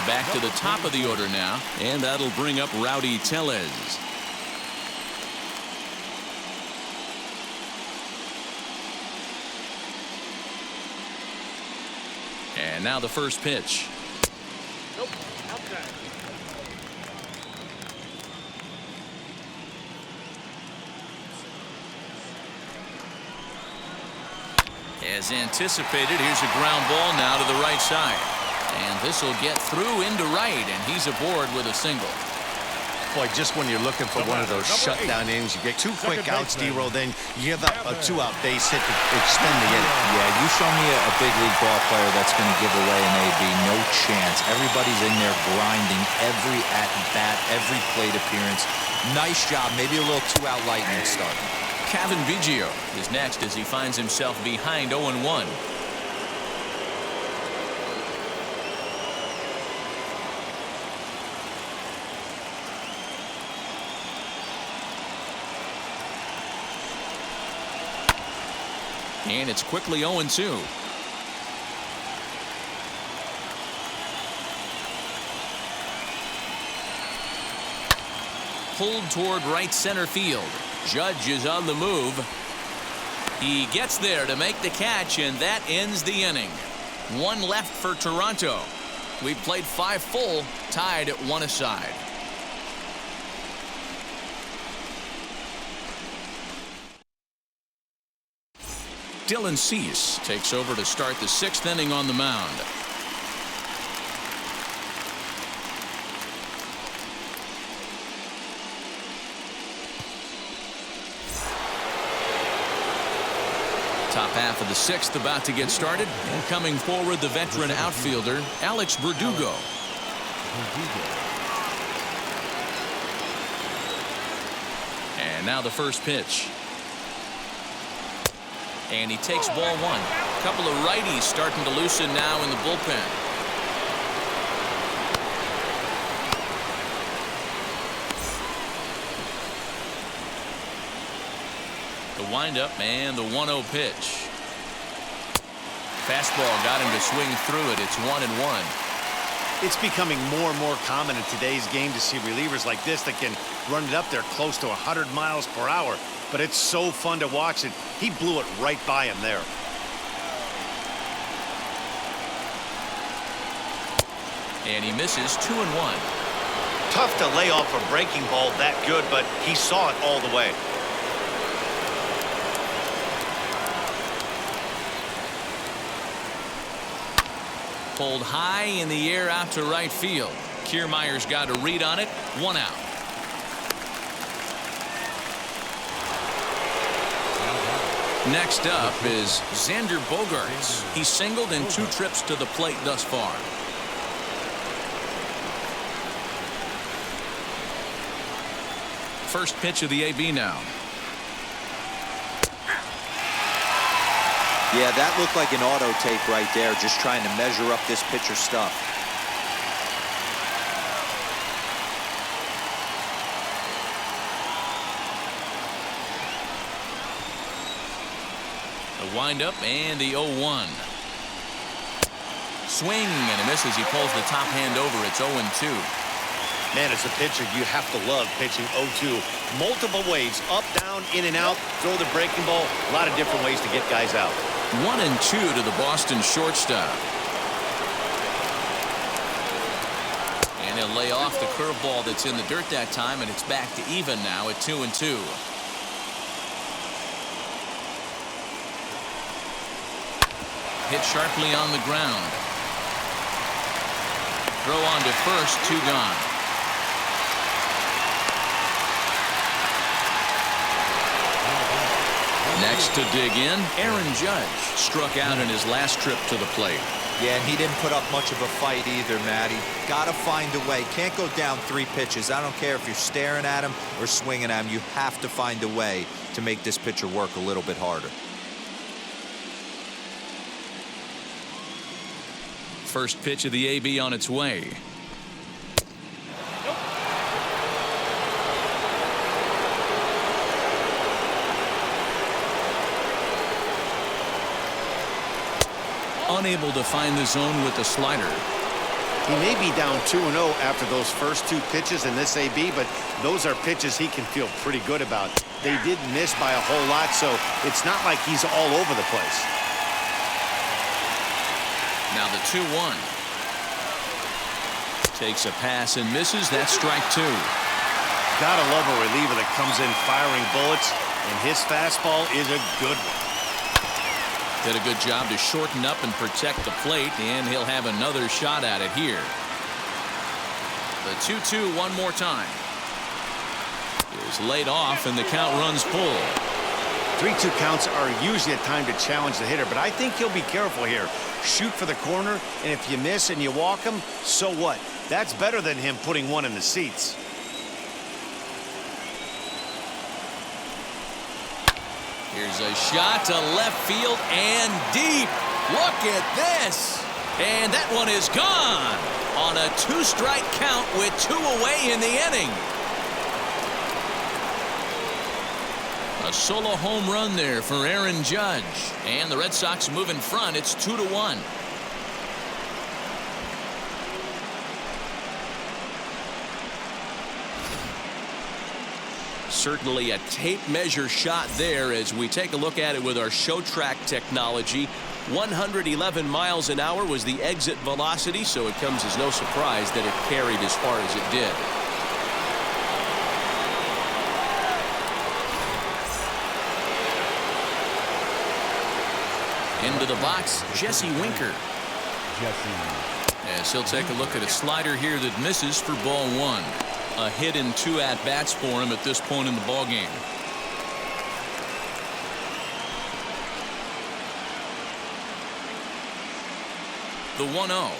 Back to the top of the order now, and that'll bring up Rowdy Tellez. And now the first pitch. As anticipated, here's a ground ball now to the right side. And this will get through into right, and he's aboard with a single. Boy, just when you're looking for one of those shutdown innings, you get 2 quick outs, D-Roll, then you give up a 2-out base hit to extend the inning. Yeah, you show me a big league ball player that's going to give away an AB, no chance. Everybody's in there grinding every at-bat, every plate appearance. Nice job, maybe a little 2-out lightning start. Kevin Biggio is next as he finds himself behind 0-1. And it's quickly 0-2. Pulled toward right center field. Judge is on the move. He gets there to make the catch, and that ends the inning. 1 left for Toronto. We've played 5 full, tied at 1 aside. Dylan Cease takes over to start the 6th inning on the mound. Top half of the 6th about to get started, and coming forward the veteran outfielder Alex Verdugo. And now the first pitch. And he takes ball 1. A couple of righties starting to loosen now in the bullpen. The windup and the 1-0 pitch. Fastball got him to swing through it. It's 1-1. It's becoming more and more common in today's game to see relievers like this that can run it up there close to 100 miles per hour. But it's so fun to watch it. He blew it right by him there. And he misses 2-1. Tough to lay off a breaking ball that good, but he saw it all the way. Pulled high in the air out to right field. Kiermaier's got a read on it. 1 out. Next up is Xander Bogaerts. He's singled in 2 trips to the plate thus far. First pitch of the AB now. Yeah, that looked like an auto take right there, just trying to measure up this pitcher's stuff. The windup and the 0-1. Swing and a miss as he pulls the top hand over. It's 0-2. Man, as a pitcher, you have to love pitching 0-2. Multiple ways, up, down, in and out, throw the breaking ball. A lot of different ways to get guys out. 1-2 to the Boston shortstop. And he'll lay off the curveball that's in the dirt that time, and it's back to even now at 2-2. Hit sharply on the ground. Throw on to first, 2 gone. Next to dig in, Aaron Judge struck out in his last trip to the plate. Yeah, and he didn't put up much of a fight either, Matty. Gotta find a way. Can't go down 3 pitches. I don't care if you're staring at him or swinging at him. You have to find a way to make this pitcher work a little bit harder. First pitch of the AB on its way. Unable to find the zone with the slider. He may be down 2-0 after those first 2 pitches in this AB, but those are pitches he can feel pretty good about. They did miss by a whole lot, so it's not like he's all over the place. Now the 2-1. Takes a pass and misses. That's strike 2. Gotta love a reliever that comes in firing bullets, and his fastball is a good one. Did a good job to shorten up and protect the plate, and he'll have another shot at it here. The 2-2 one more time. is laid off, and the count runs full. 3-2 counts are usually a time to challenge the hitter, but I think he'll be careful here. Shoot for the corner, and if you miss and you walk him, so what? That's better than him putting one in the seats. Here's a shot to left field and deep. Look at this. And that one is gone on a 2-strike count with 2 away in the inning. A solo home run there for Aaron Judge. And the Red Sox move in front. It's 2-1. Certainly a tape measure shot there as we take a look at it with our show track technology. 111 miles an hour was the exit velocity, so it comes as no surprise that it carried as far as it did. Into the box, Jesse Winker. As he'll take a look at a slider here that misses for ball 1. A hit in 2 at-bats for him at this point in the ballgame. The 1-0.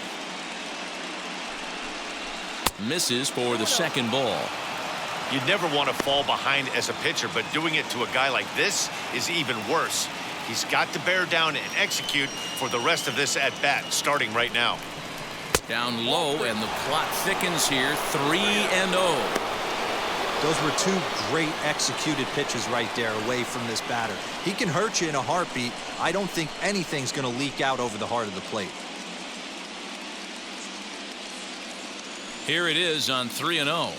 Misses for the second ball. You'd never want to fall behind as a pitcher, but doing it to a guy like this is even worse. He's got to bear down and execute for the rest of this at-bat, starting right now. Down low, and the plot thickens here. 3-0. Those were 2 great executed pitches right there away from this batter. He can hurt you in a heartbeat. I don't think anything's going to leak out over the heart of the plate. Here it is on 3-0.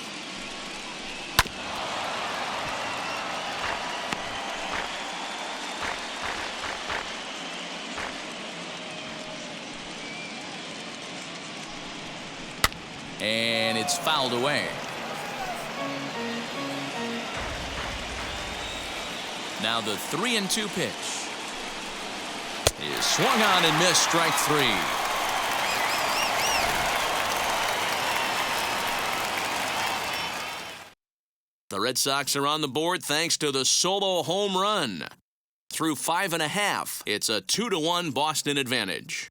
And it's fouled away. Now the 3-2 pitch is swung on and missed. Strike 3. The Red Sox are on the board thanks to the solo home run. Through 5.5, it's a 2-1 Boston advantage.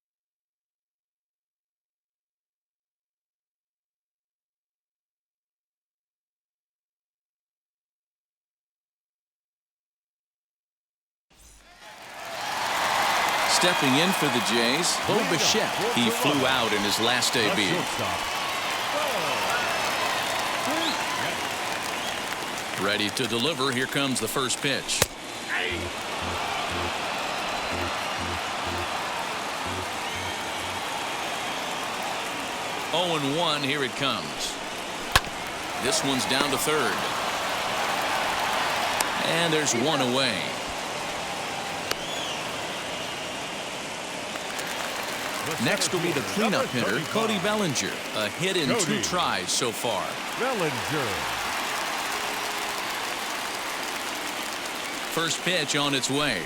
Stepping in for the Jays, Bo Bichette. He flew out in his last debut. Ready to deliver. Here comes the first pitch. 0-1. Here it comes. This one's down to third. And there's one away. Next will be the cleanup hitter, Cody Bellinger. A hit in 2 tries so far. Bellinger. First pitch on its way.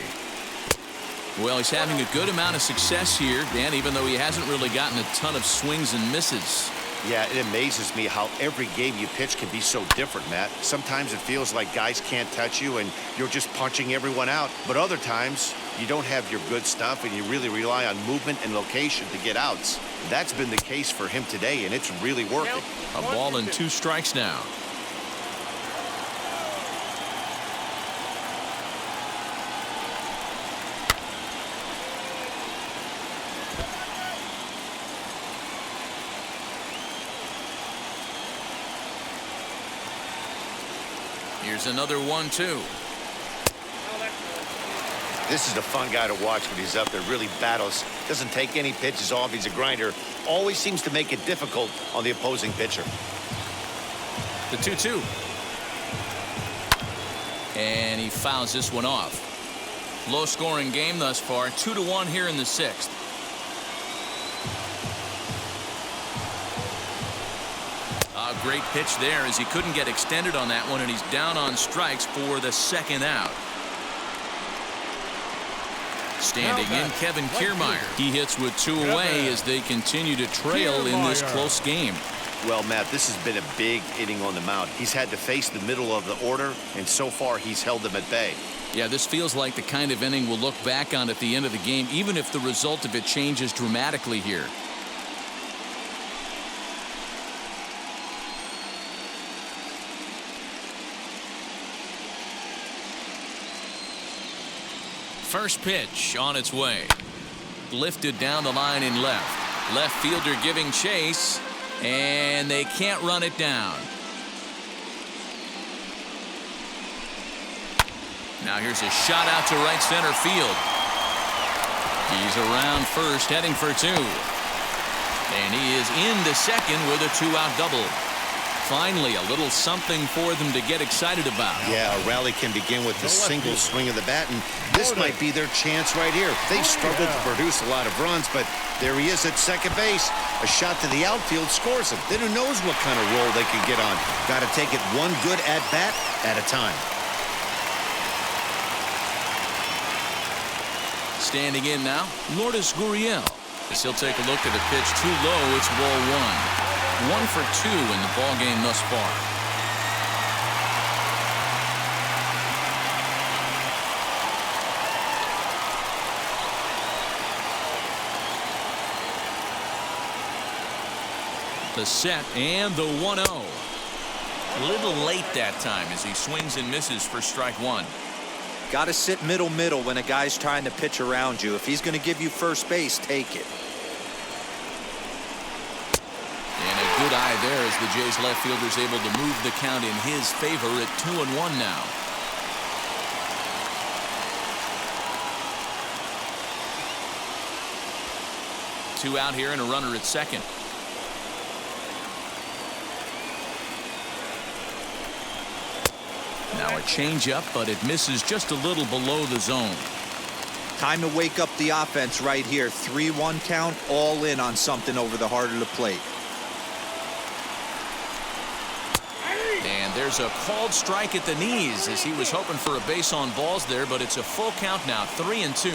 Well, he's having a good amount of success here, Dan, even though he hasn't really gotten a ton of swings and misses. Yeah, it amazes me how every game you pitch can be so different, Matt. Sometimes it feels like guys can't touch you and you're just punching everyone out. But other times, you don't have your good stuff and you really rely on movement and location to get outs. That's been the case for him today, and it's really working. A ball and 2 strikes now. Here's another 1-2. This is a fun guy to watch when he's up there. Really battles. Doesn't take any pitches off. He's a grinder. Always seems to make it difficult on the opposing pitcher. The 2-2. And he fouls this one off. Low-scoring game thus far. 2-1 here in the 6th. A great pitch there as he couldn't get extended on that one, and he's down on strikes for the 2nd out. Standing in, Kevin Kiermaier. He hits with 2 away as they continue to trail in this close game. Well, Matt, this has been a big inning on the mound. He's had to face the middle of the order, and so far he's held them at bay. Yeah, this feels like the kind of inning we'll look back on at the end of the game, even if the result of it changes dramatically here. First pitch on its way. Lifted down the line in left. Left fielder giving chase, and they can't run it down. Now here's a shot out to right center field. He's around first, heading for two. And he is into second with a two-out double. Finally, a little something for them to get excited about. Yeah, a rally can begin with a single swing of the bat, and this might be their chance right here. They've struggled to produce a lot of runs, but there he is at second base. A shot to the outfield scores him. Then who knows what kind of role they can get on. Got to take it one good at-bat at a time. Standing in now, Lourdes Gurriel. As he'll take a look at the pitch too low, it's ball one. 1 for 2 in the ball game thus far. The set and the 1-0. A little late that time as he swings and misses for strike one. Got to sit middle when a guy's trying to pitch around you. If he's going to give you first base, take it. And a good eye there as the Jays left fielder's able to move the count in his favor at 2-1 now. Two out here and a runner at second. Now a changeup, but it misses just a little below the zone. Time to wake up the offense right here. 3-1 count, all in on something over the heart of the plate. And there's a called strike at the knees as he was hoping for a base on balls there, but it's a full count now, 3-2.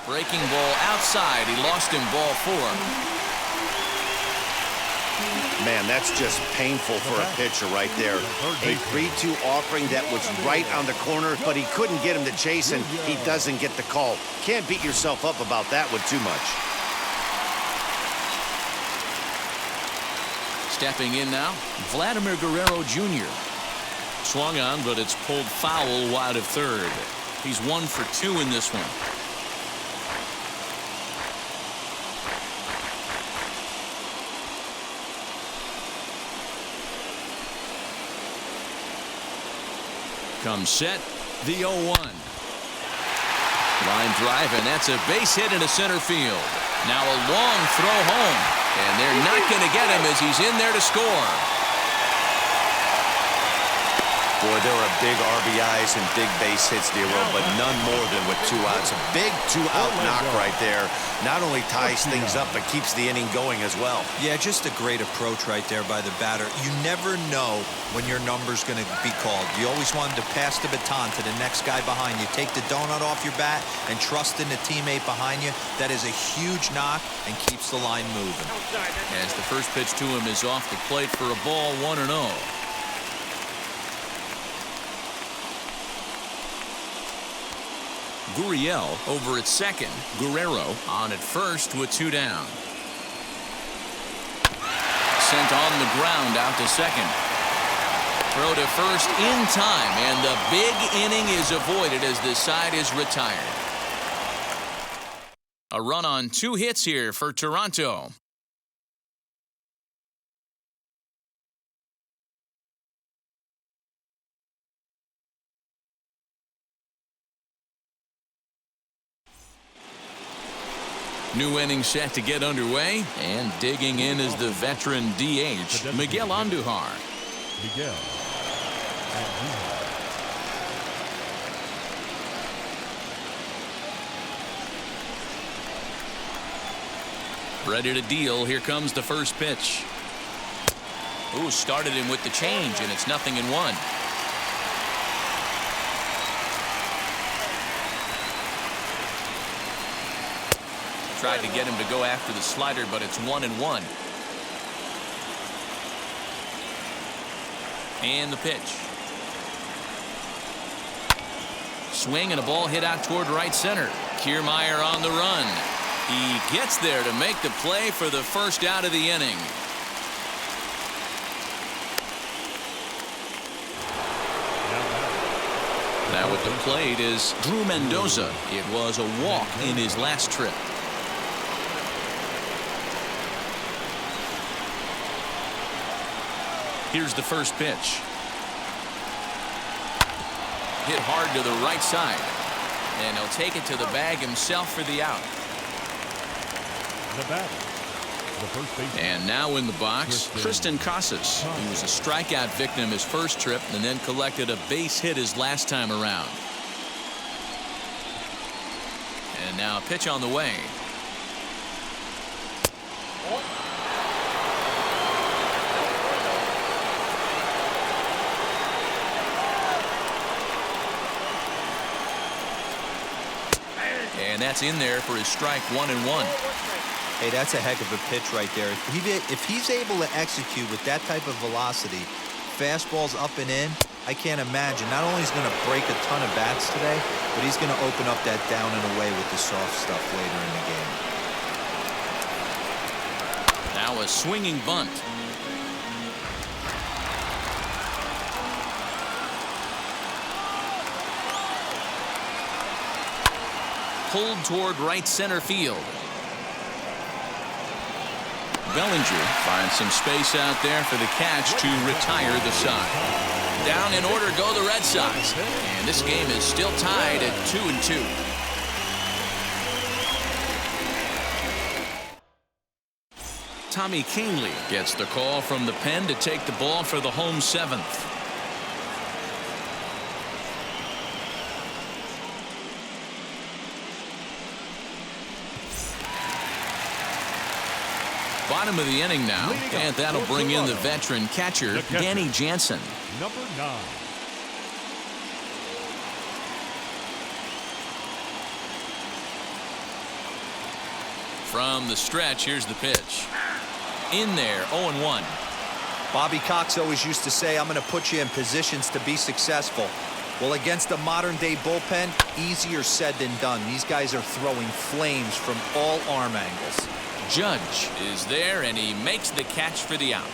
Breaking ball outside. He lost him, ball 4. Man, that's just painful for a pitcher right there. A 3-2 offering that was right on the corner, but he couldn't get him to chase, and he doesn't get the call. Can't beat yourself up about that one too much. Stepping in now, Vladimir Guerrero Jr. Swung on, but it's pulled foul wide of third. He's 1 for 2 in this one. Comes set, the 0-1. Line drive, and that's a base hit into center field. Now a long throw home, and they're not going to get him as he's in there to score. Boy, there are big RBIs and big base hits, Nero, but none more than with 2 outs. A big 2-out knock right there. Not only ties things up, but keeps the inning going as well. Yeah, just a great approach right there by the batter. You never know when your number's going to be called. You always wanted to pass the baton to the next guy behind you. Take the donut off your bat and trust in the teammate behind you. That is a huge knock and keeps the line moving. As the first pitch to him is off the plate for a ball, 1-0. Gurriel over at second. Guerrero on at first with 2 down. Sent on the ground out to second. Throw to first in time, and the big inning is avoided as the side is retired. A run on 2 hits here for Toronto. New inning set to get underway, and digging in is the veteran DH, Miguel Andujar. Miguel Andujar. Ready to deal. Here comes the first pitch. Ooh, started him with the change, and it's 0-1. Tried to get him to go after the slider, but it's 1-1. And the pitch. Swing and a ball hit out toward right center. Kiermaier on the run. He gets there to make the play for the first out of the inning. Now with the plate is Drew Mendoza. It was a walk in his last trip. Here's the first pitch. Hit hard to the right side. And he'll take it to the bag himself for the out. The batter, the first baseman. And now in the box, Tristan Casas. He was a strikeout victim his first trip and then collected a base hit his last time around. And now a pitch on the way. And that's in there for his strike, 1-1. Hey, that's a heck of a pitch right there. If he's able to execute with that type of velocity, fastballs up and in, I can't imagine. Not only is he going to break a ton of bats today, but he's going to open up that down and away with the soft stuff later in the game. Now a swinging bunt. Pulled toward right center field. Bellinger finds some space out there for the catch to retire the side. Down in order go the Red Sox. And this game is still tied at 2-2. Tommy Kingley gets the call from the pen to take the ball for the home seventh. Bottom of the inning now, and that'll bring in the veteran catcher, Danny Jansen. Number 9. From the stretch, here's the pitch. In there, 0-1. Bobby Cox always used to say, I'm going to put you in positions to be successful. Well, against the modern-day bullpen, easier said than done. These guys are throwing flames from all arm angles. Judge is there, and he makes the catch for the out.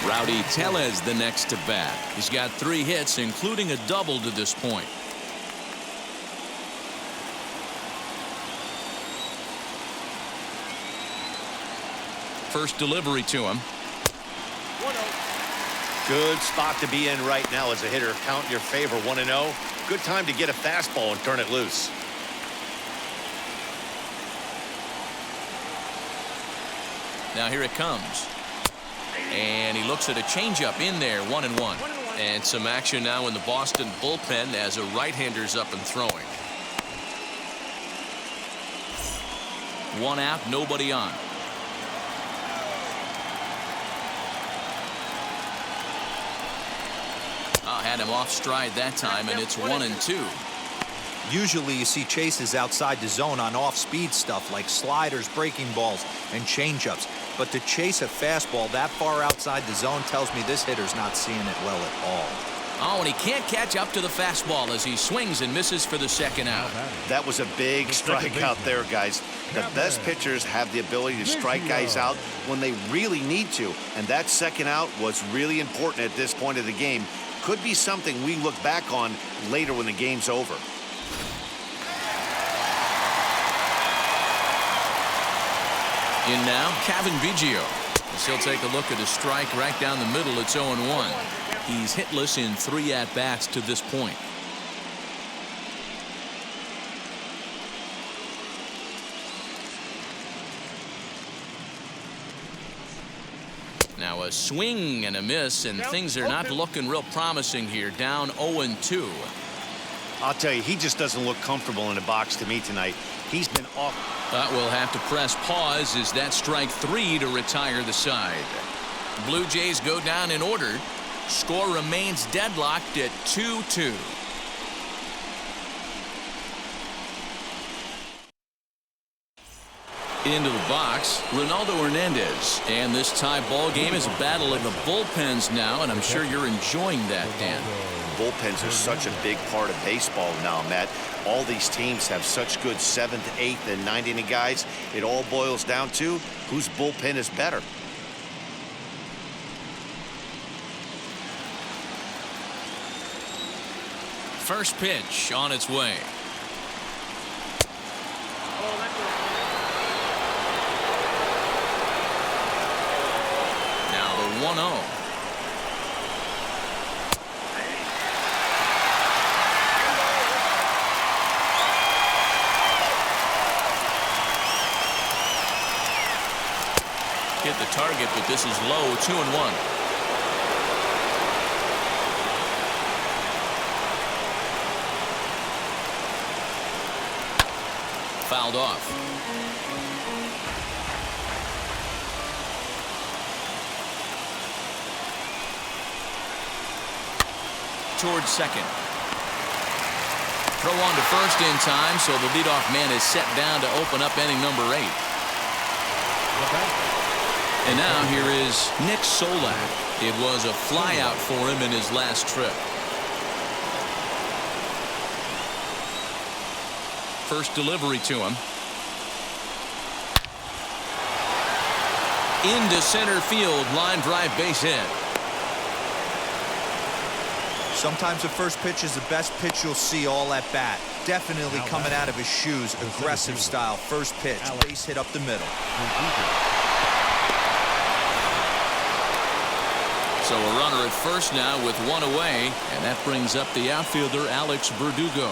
Rowdy Tellez the next to bat. He's got 3 hits, including a double to this point. First delivery to him. Good spot to be in right now as a hitter. Count in your favor, 1-0. Good time to get a fastball and turn it loose. Now here it comes. And he looks at a changeup in there, 1-1. And some action now in the Boston bullpen as a right-hander's up and throwing. 1 out, nobody on. Had him off stride that time, and it's 1-2. Usually you see chases outside the zone on off-speed stuff like sliders, breaking balls, and changeups. But to chase a fastball that far outside the zone tells me this hitter's not seeing it well at all. Oh, and he can't catch up to the fastball as he swings and misses for the second out. That was a big strike out there, guys. The best pitchers have the ability to strike guys out when they really need to. And that second out was really important at this point of the game. Could be something we look back on later when the game's over. In now, Kevin Biggio. He'll take a look at his strike right down the middle. It's 0-1. He's hitless in 3 at-bats to this point. Now a swing and a miss, and things are not looking real promising here. Down 0-2. I'll tell you, he just doesn't look comfortable in the box to me tonight. He's been off. But we'll have to press pause as that strike 3 to retire the side. Blue Jays go down in order. Score remains deadlocked at 2-2. Into the box, Ronaldo Hernandez. And this tie ball game is a battle of the bullpens now, and I'm sure you're enjoying that, Dan. Bullpens are such a big part of baseball now, Matt. All these teams have such good 7th, 8th, and 9th inning guys. It all boils down to whose bullpen is better. First pitch on its way. Now the 1-0. Hit the target, but this is low. 2-1. Fouled off. Towards second. Throw on to first in time, so the leadoff man is set down to open up inning number 8. And now here is Nick Solak. It was a flyout for him in his last trip. First delivery to him. Into center field, line drive, base hit. Sometimes the first pitch is the best pitch you'll see all at bat. Definitely coming out of his shoes, aggressive style. First pitch, base hit up the middle. So a runner at first now with 1 away, and that brings up the outfielder Alex Verdugo.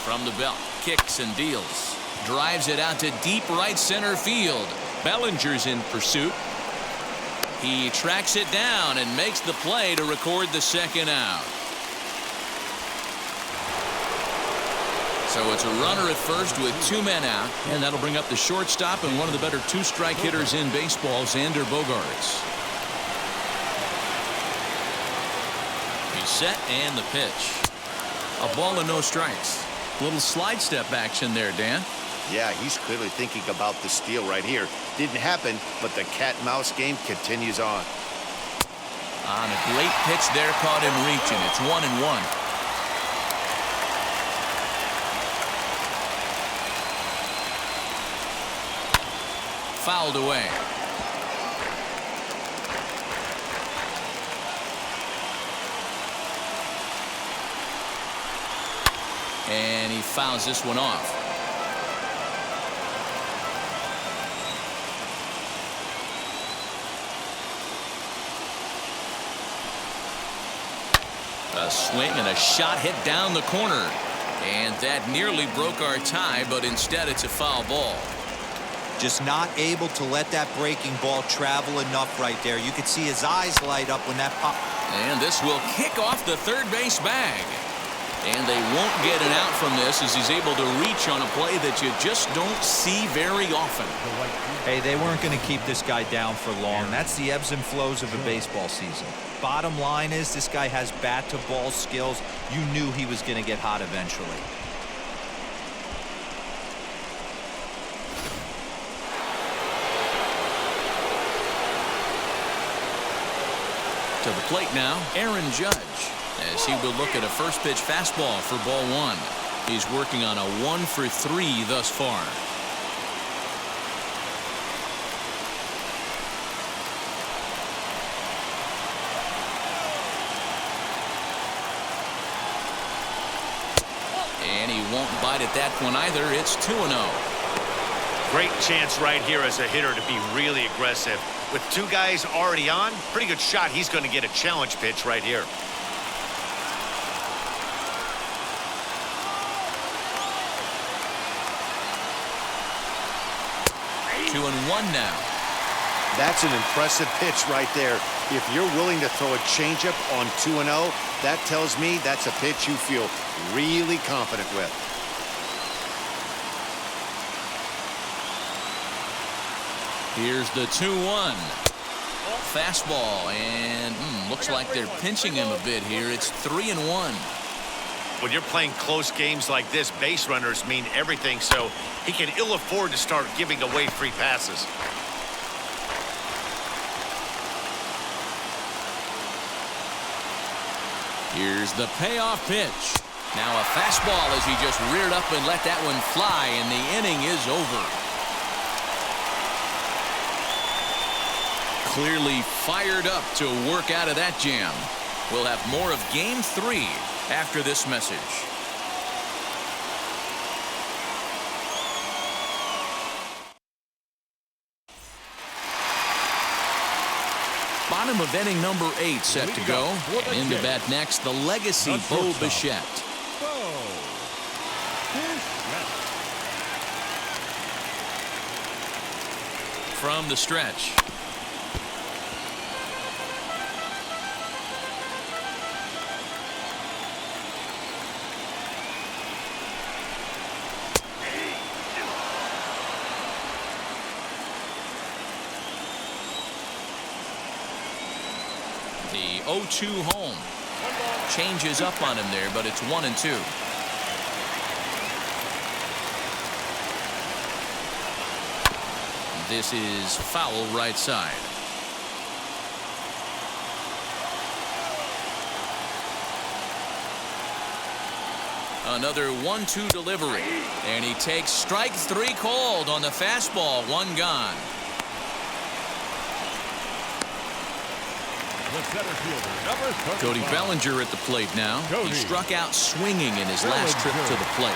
From the belt, kicks and deals. Drives it out to deep right center field. Bellinger's in pursuit. He tracks it down and makes the play to record the second out. So it's a runner at first with 2 men out, and that'll bring up the shortstop and one of the better 2-strike hitters in baseball, Xander Bogaerts. He's set and the pitch. A ball and no strikes. Little slide step action there, Dan. Yeah, he's clearly thinking about the steal right here. Didn't happen, but the cat-mouse game continues on. On a great pitch there, caught him reaching. It's 1-1. Fouled away. And he fouls this one off. A swing and a shot hit down the corner. And that nearly broke our tie, but instead it's a foul ball. Just not able to let that breaking ball travel enough right there. You could see his eyes light up when that pop. And this will kick off the third base bag. And they won't get an out from this as he's able to reach on a play that you just don't see very often. Hey, they weren't going to keep this guy down for long. That's the ebbs and flows of a baseball season. Bottom line is this guy has bat-to-ball skills. You knew he was going to get hot eventually. To the plate now, Aaron Judge, as he will look at a first pitch fastball for ball 1. He's working on a 1 for 3 thus far. And he won't bite at that one either. It's 2-0. Great chance right here as a hitter to be really aggressive. With 2 guys already on, pretty good shot. He's going to get a challenge pitch right here. 2-1 now. That's an impressive pitch right there. If you're willing to throw a changeup on 2-0, that tells me that's a pitch you feel really confident with. Here's the 2-1. Fastball, and looks like they're pinching him a bit here. It's 3-1. When you're playing close games like this, base runners mean everything, so he can ill afford to start giving away free passes. Here's the payoff pitch. Now a fastball as he just reared up and let that one fly, and the inning is over. Clearly fired up to work out of that jam. We'll have more of Game 3 after this message. Bottom of inning number 8 set to go. And into bat next, the legacy Bo Bichette. From the stretch. The 0-2 home. Changes up on him there, but it's 1-2. This is foul right side. Another 1-2 delivery. And he takes strike 3 called on the fastball. 1 gone. Cody Bellinger at the plate now. He struck out swinging in his last trip to the plate.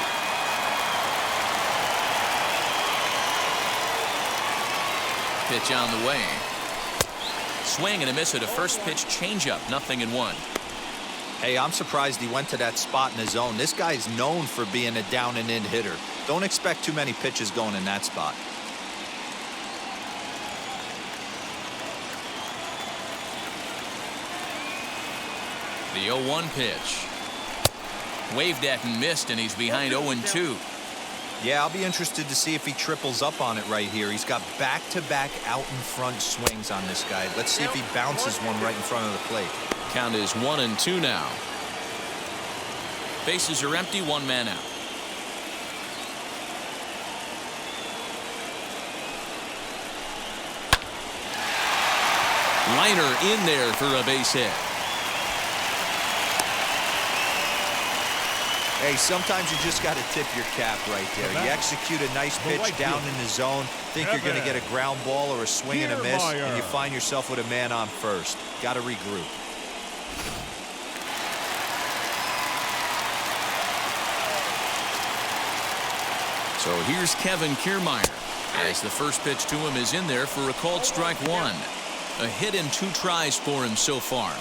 Pitch on the way. Swing and a miss at a first pitch changeup. 0-1. Hey, I'm surprised he went to that spot in the zone. This guy's known for being a down and in hitter. Don't expect too many pitches going in that spot. The 0-1 pitch. Waved at and missed, and he's behind 0-2. Yeah, I'll be interested to see if he triples up on it right here. He's got back-to-back out-in-front swings on this guy. Let's see if he bounces one right in front of the plate. Count is 1-2 now. Bases are empty, 1 man out. Liner in there for a base hit. Hey, sometimes you just got to tip your cap right there. You execute a nice pitch down in the zone, think you're going to get a ground ball or a swing and a miss, and you find yourself with a man on first. Got to regroup. So here's Kevin Kiermaier as the first pitch to him is in there for a called strike 1. A hit in 2 tries for him so far.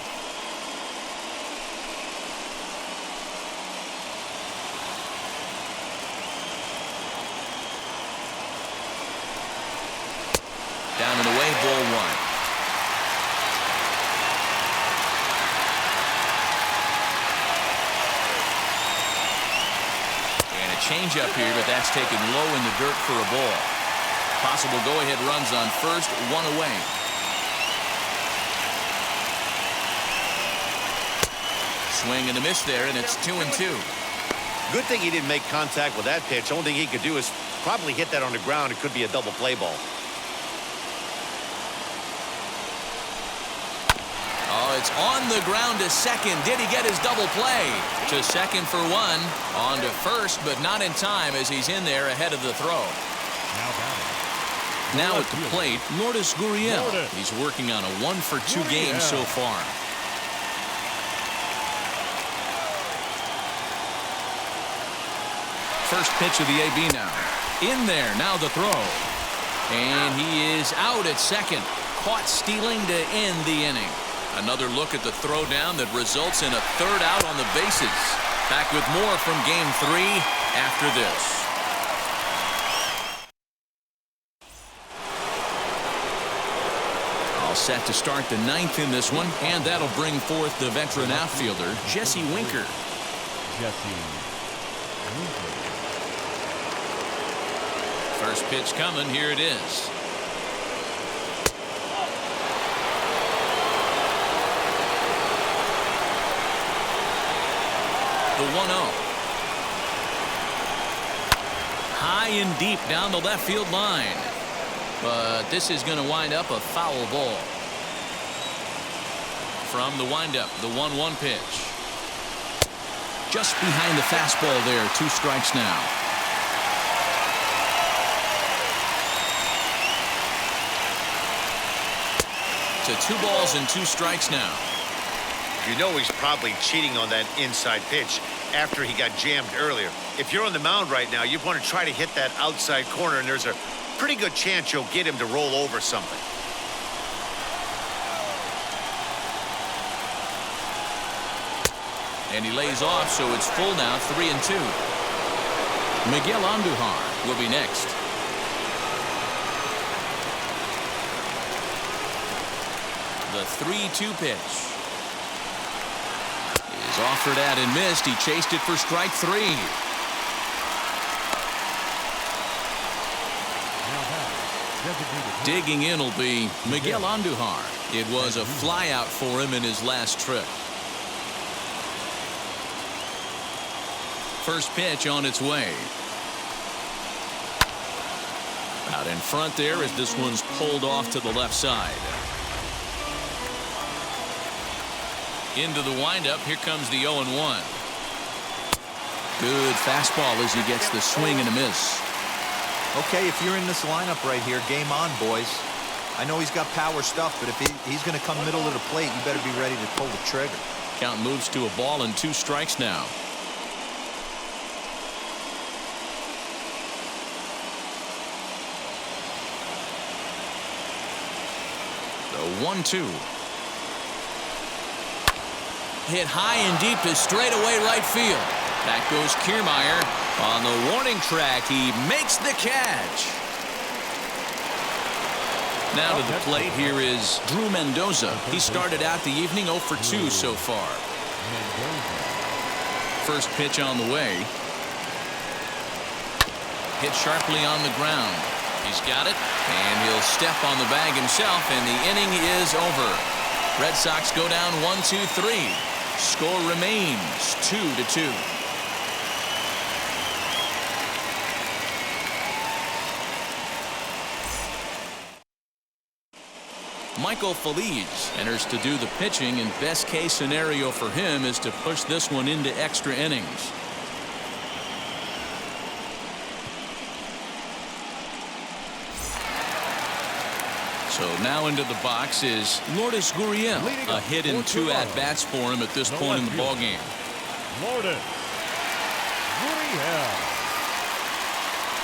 Down and away, ball 1. And a changeup here, but that's taken low in the dirt for a ball. Possible go-ahead runs on first, 1 away. Swing and a miss there, and it's 2-2. Good thing he didn't make contact with that pitch. Only thing he could do is probably hit that on the ground. It could be a double play ball. Oh, it's on the ground to second. Did he get his double play? To second for 1. On to first, but not in time as he's in there ahead of the throw. Now at the plate, Lourdes Gurriel. He's working on a 1-for-2 game so far. First pitch of the AB now. In there, now the throw. And he is out at second. Caught stealing to end the inning. Another look at the throwdown that results in a 3rd out on the bases. Back with more from Game 3 after this. All set to start the ninth in this one, and that'll bring forth the veteran outfielder, Jesse Winker. Jesse Winker. First pitch coming. Here it is. The 1-0. High and deep down the left field line. But this is going to wind up a foul ball. From the windup, the 1-1 pitch. Just behind the fastball there. 2 strikes now. To 2 balls and 2 strikes now. You know he's probably cheating on that inside pitch after he got jammed earlier. If you're on the mound right now, you want to try to hit that outside corner, and there's a pretty good chance you'll get him to roll over something. And he lays off, so it's full now, 3-2. Miguel Andujar will be next. The 3-2 pitch is offered at and missed. He chased it for strike 3. Digging in will be Miguel Andujar. It was a flyout for him in his last trip. First pitch on its way. Out in front there as this one's pulled off to the left side. Into the windup. Here comes the 0-1. Good fastball as he gets the swing and a miss. Okay, if you're in this lineup right here, game on, boys. I know he's got power stuff, but if he's going to come middle of the plate, you better be ready to pull the trigger. Count moves to a ball and 2 strikes now. The 1-2. Hit high and deep to straightaway right field. Back goes Kiermaier. On the warning track, he makes the catch. Now to the plate, here is Drew Mendoza. He started out the evening 0 for 2 so far. First pitch on the way. Hit sharply on the ground. He's got it, and he'll step on the bag himself, and the inning is over. Red Sox go down 1-2-3. Score remains 2-2. Michael Feliz enters to do the pitching, and best case scenario for him is to push this one into extra innings. So now into the box is Lourdes Gurriel. A hit in 2 at-bats for him at this point in the ballgame. Lourdes Gurriel.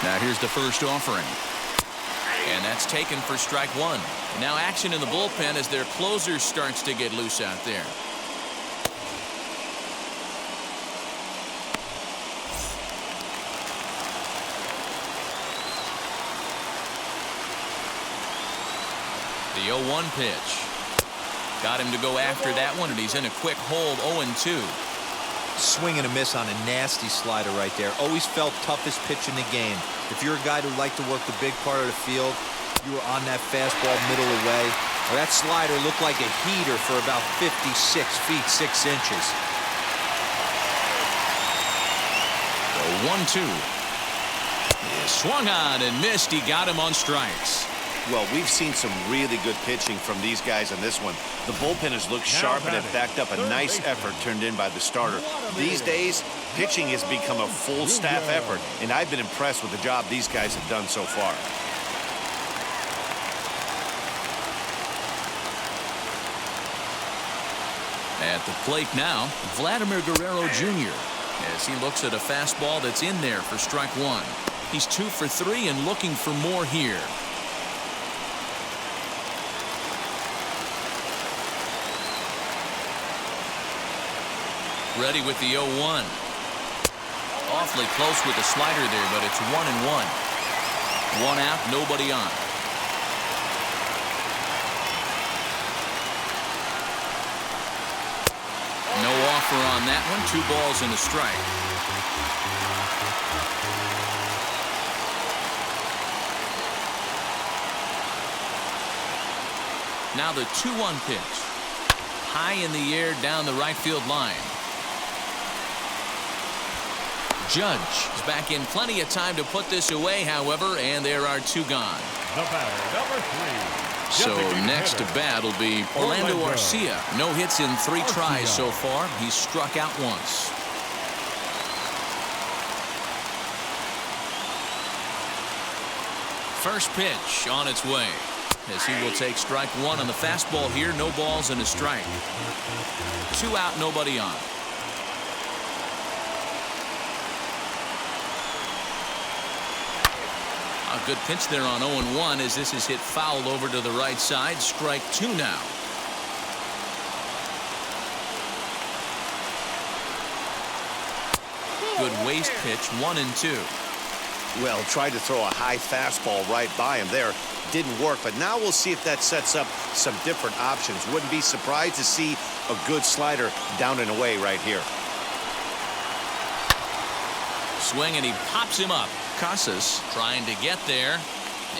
Now here's the first offering. And that's taken for strike 1. Now action in the bullpen as their closer starts to get loose out there. The 0-1 pitch. Got him to go after that one, and he's in a quick hold. 0-2. Swing and a miss on a nasty slider right there. Always felt toughest pitch in the game. If you're a guy who liked to work the big part of the field, you were on that fastball middle away. Well, that slider looked like a heater for about 56 feet 6 inches. The 1-2. He swung on and missed. He got him on strikes. Well, we've seen some really good pitching from these guys on this one. The bullpen has looked sharp and have backed up a nice effort turned in by the starter. These days, pitching has become a full staff effort, and I've been impressed with the job these guys have done so far. At the plate now, Vladimir Guerrero Jr. as he looks at a fastball that's in there for strike 1. He's 2 for 3 and looking for more here. Ready with the 0-1. Awfully close with the slider there, but it's 1-1. 1 out, nobody on. offer on that one. 2 balls and a strike. Now the 2-1 pitch. High in the air down the right field line. Judge is back in plenty of time to put this away, however, and there are 2 gone. The batter, number 3. So next to bat will be Orlando Garcia. No hits in 3 tries so far. He's struck out once. First pitch on its way, as he will take strike 1 on the fastball here. No balls and a strike. 2 out, nobody on. A good pitch there on 0-1 as this is hit foul over to the right side. Strike 2 now. Good waist pitch, 1-2. Well, tried to throw a high fastball right by him there. Didn't work, but now we'll see if that sets up some different options. Wouldn't be surprised to see a good slider down and away right here. Swing, and he pops him up. Casas trying to get there,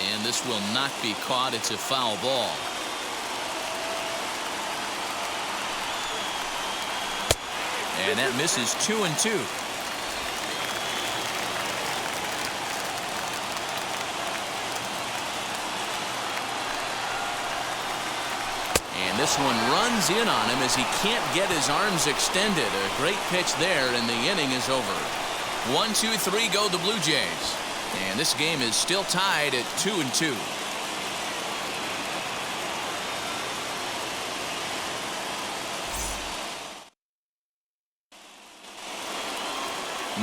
and this will not be caught. It's a foul ball. And that misses. 2-2. And this one runs in on him as he can't get his arms extended. A great pitch there, and the inning is over. 1-2-3 go the Blue Jays. And this game is still tied at 2-2.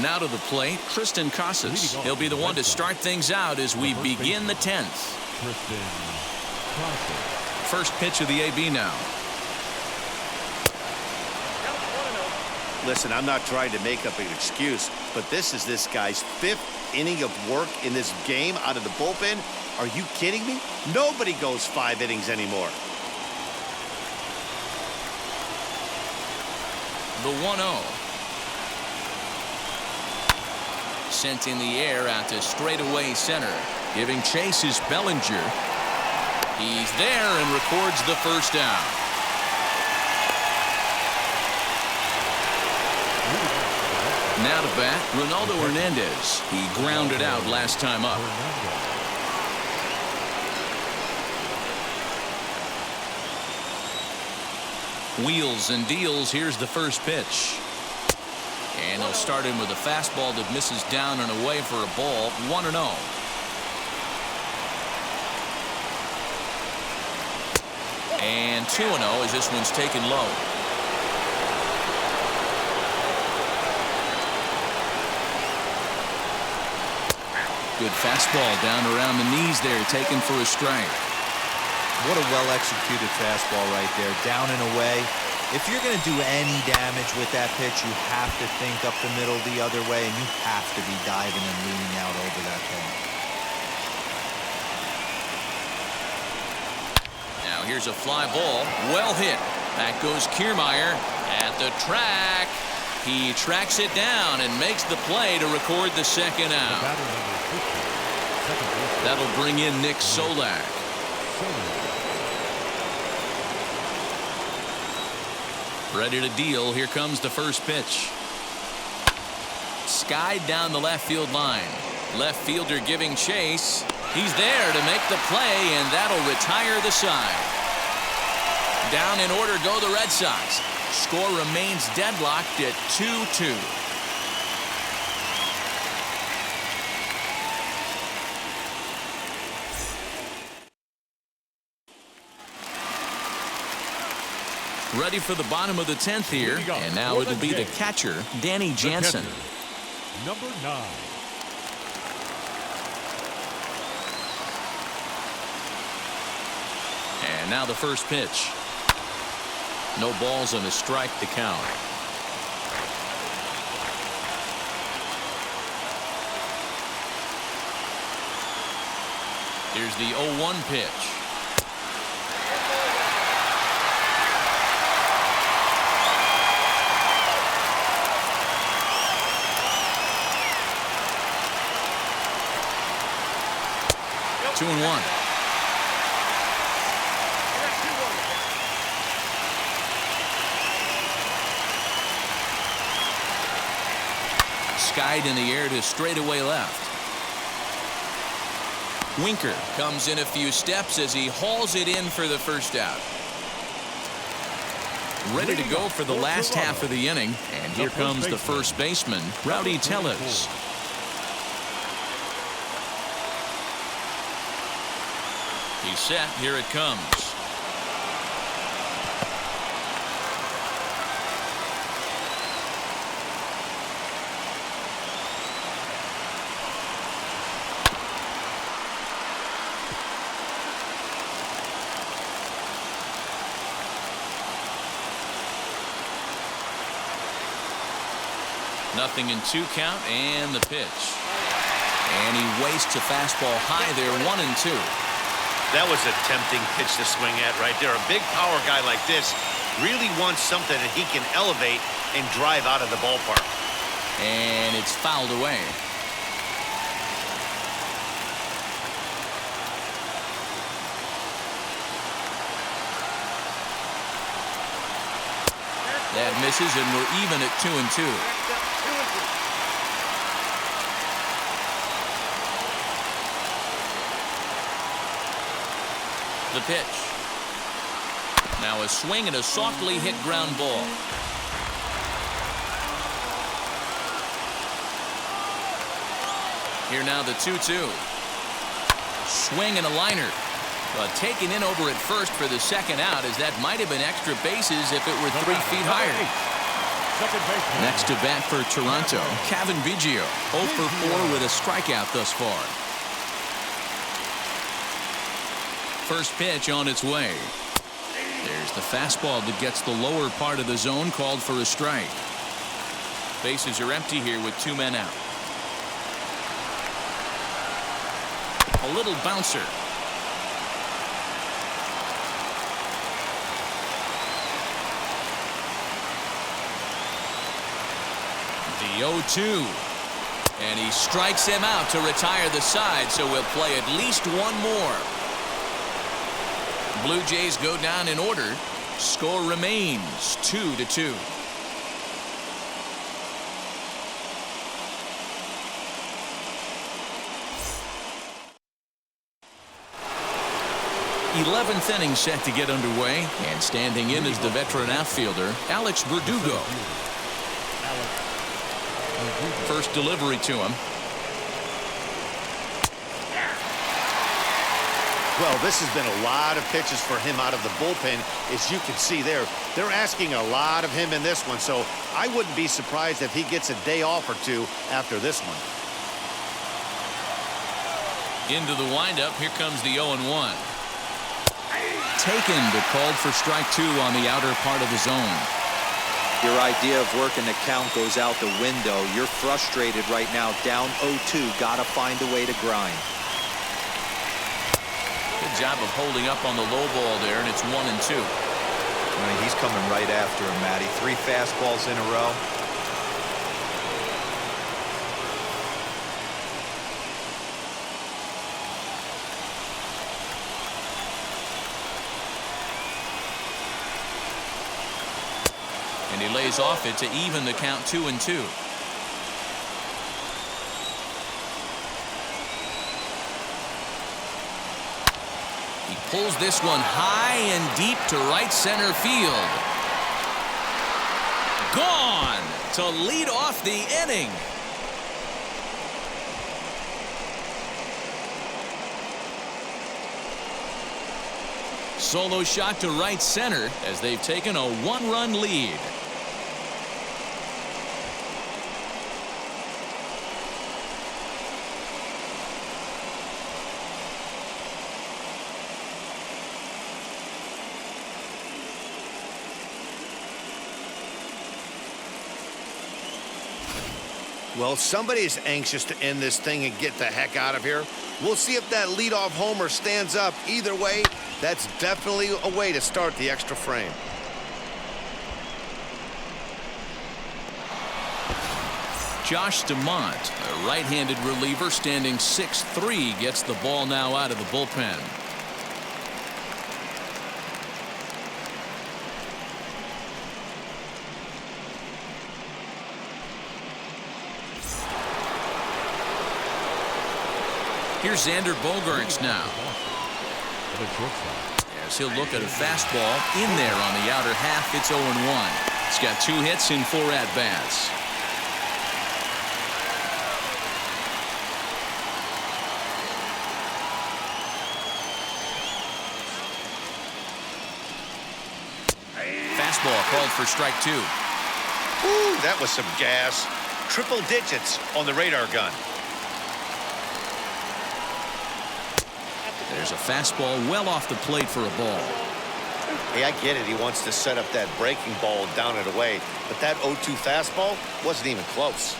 Now to the plate, Tristan Casas. He'll be the one to start things out as we begin the 10th. First pitch of the AB now. Listen, I'm not trying to make up an excuse, but this is this guy's 5th inning of work in this game out of the bullpen. Are you kidding me? Nobody goes 5 innings anymore. The 1-0. Sent in the air out to straightaway center. Giving chase is Bellinger. He's there and records the first down. Now to bat, Ronaldo Hernandez. He grounded out last time up. Wheels and deals. Here's the first pitch. And he'll start him with a fastball that misses down and away for a ball. 1-0. And 2-0 as this one's taken low. Good fastball down around the knees there, taken for a strike. What a well-executed fastball right there, down and away. If you're going to do any damage with that pitch, you have to think up the middle the other way, and you have to be diving and leaning out over that thing. Now here's a fly ball, well hit. Back goes Kiermaier at the track. He tracks it down and makes the play to record the second out. That'll bring in Nick Solak. Ready to deal. Here comes the first pitch. Skied down the left field line. Left fielder giving chase. He's there to make the play, and that'll retire the side. Down in order go the Red Sox. Score remains deadlocked at 2-2. Ready for the bottom of the 10th here, and now it'll be the catcher, Danny Jansen. Number 9. And now the first pitch. No balls and a strike to count. Here's the 0-1 pitch. 2-1. Skied in the air to straightaway left. Winker comes in a few steps as he hauls it in for the first out. Ready to go for the last half of the inning. And here comes the first baseman, Rowdy Tellez. He's set. Here it comes. Nothing in 2 count, and the pitch. And he wastes a fastball high there, 1-2. That was a tempting pitch to swing at right there. A big power guy like this really wants something that he can elevate and drive out of the ballpark. And it's fouled away. That misses, and we're even at 2-2. The pitch. Now a swing and a softly hit ground ball. Here now the 2-2. Swing and a liner. Taken in over at first for the second out, as that might have been extra bases if it were 3 feet higher. Next to bat for Toronto, Cavan Biggio, 0 for 4 with a strikeout thus far. First pitch on its way. There's the fastball that gets the lower part of the zone, called for a strike. Bases are empty here with 2 men out. A little bouncer. The 0-2. And he strikes him out to retire the side, so we'll play at least one more. Blue Jays go down in order. Score remains 2-2. Eleventh inning set to get underway, and standing in is the veteran outfielder Alex Verdugo. First delivery to him. Well, this has been a lot of pitches for him out of the bullpen. As you can see there, they're asking a lot of him in this one, so I wouldn't be surprised if he gets a day off or 2 after this one. Into the windup. Here comes the 0-1. Taken, but called for strike 2 on the outer part of the zone. Your idea of working the count goes out the window. You're frustrated right now, down 0-2. Gotta find a way to grind. Good job of holding up on the low ball there, and it's 1-2. I mean, he's coming right after him, Matty. 3 fastballs in a row. And he lays off it to even the count 2-2. He pulls this one high and deep to right center field. Gone to lead off the inning. Solo shot to right center as they've taken a 1-run lead. Well, somebody is anxious to end this thing and get the heck out of here. We'll see if that leadoff homer stands up. Either way, that's definitely a way to start the extra frame. Josh DeMont, a right-handed reliever standing 6'3", gets the ball now out of the bullpen. Here's Xander Bogaerts now. As he'll look at a fastball in there on the outer half. It's 0-1. He's got 2 hits in 4 at-bats. Fastball called for strike 2. Ooh, that was some gas. Triple digits on the radar gun. There's a fastball well off the plate for a ball. Hey, I get it. He wants to set up that breaking ball down and away, but that 0-2 fastball wasn't even close.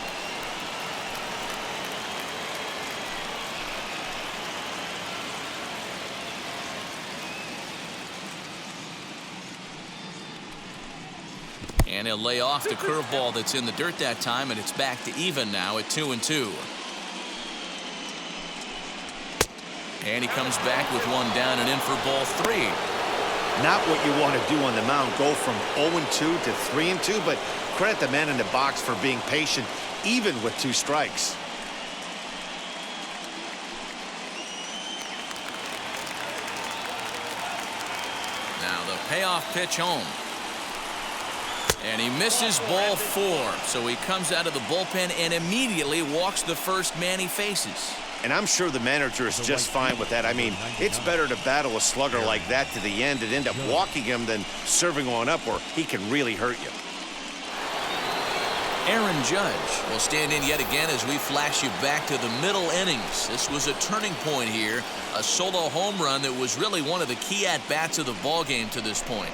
And he'll lay off the curveball that's in the dirt that time, and it's back to even now at 2-2. And he comes back with 1 down and in for ball 3. Not what you want to do on the mound, go from 0-2 to 3-2, but credit the man in the box for being patient, even with 2 strikes. Now the payoff pitch home. And he misses ball 4, so he comes out of the bullpen and immediately walks the first man he faces. And I'm sure the manager is just fine with that. I mean, it's better to battle a slugger like that to the end and end up walking him than serving one up where he can really hurt you. Aaron Judge will stand in yet again as we flash you back to the middle innings. This was a turning point here, a solo home run that was really one of the key at-bats of the ballgame to this point.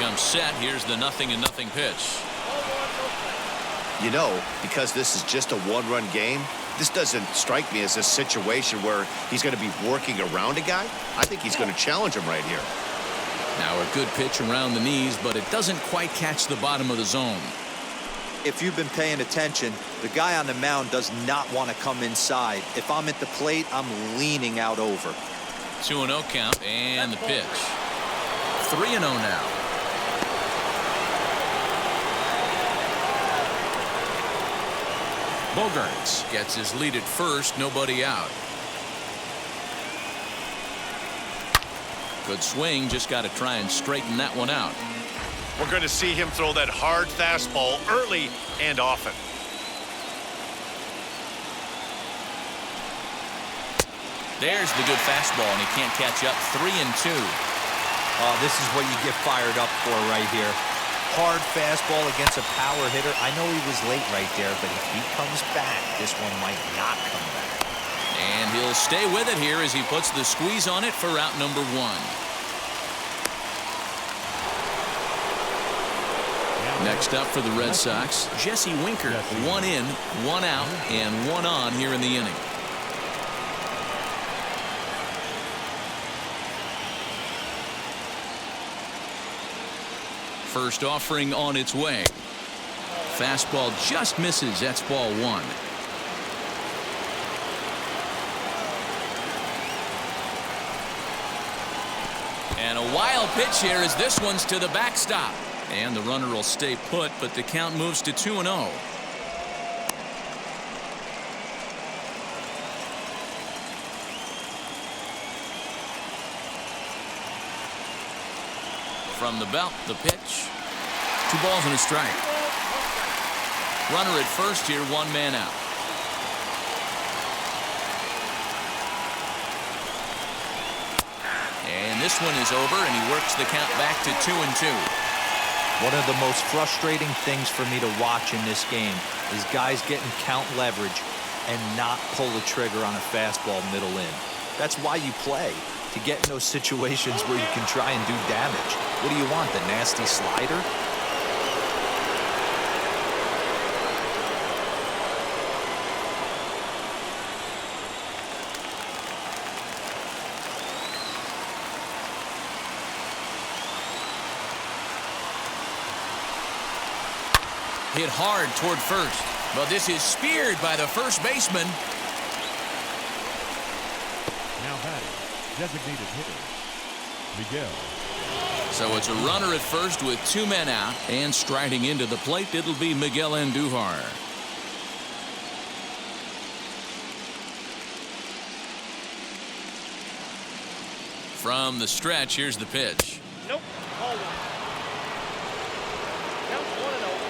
Comes set. Here's the 0-0 pitch. You know, because this is just a 1-run game, this doesn't strike me as a situation where he's going to be working around a guy. I think he's going to challenge him right here. Now a good pitch around the knees, but it doesn't quite catch the bottom of the zone. If you've been paying attention, the guy on the mound does not want to come inside. If I'm at the plate, I'm leaning out over. 2-0 count and the pitch. 3-0 now. Bogaerts gets his lead at first, nobody out. Good swing, just got to try and straighten that one out. We're going to see him throw that hard fastball early and often. There's the good fastball, and he can't catch up. 3-2. Oh, this is what you get fired up for right here. Hard fastball against a power hitter. I know he was late right there, but if he comes back, this one might not come back. And he'll stay with it here as he puts the squeeze on it for out number 1. Next up for the Red Sox, Jesse Winker. 1 in, 1 out, and 1 on here in the inning. First offering on its way. Fastball just misses. That's ball 1. And a wild pitch here as this one's to the backstop. And the runner will stay put, but the count moves to 2-0. From the belt, the pitch. 2 balls and a strike. Runner at first here, 1 man out. And this one is over, and he works the count back to 2-2. One of the most frustrating things for me to watch in this game is guys getting count leverage and not pull the trigger on a fastball middle in. That's why you play, to get in those situations where you can try and do damage. What do you want, the nasty slider? Hit hard toward first. But this is speared by the first baseman. Now batting, designated hitter, Miguel. So it's a runner at first with 2 men out. And striding into the plate, it'll be Miguel Andujar. From the stretch, here's the pitch. Nope. Call one. Count 1-0.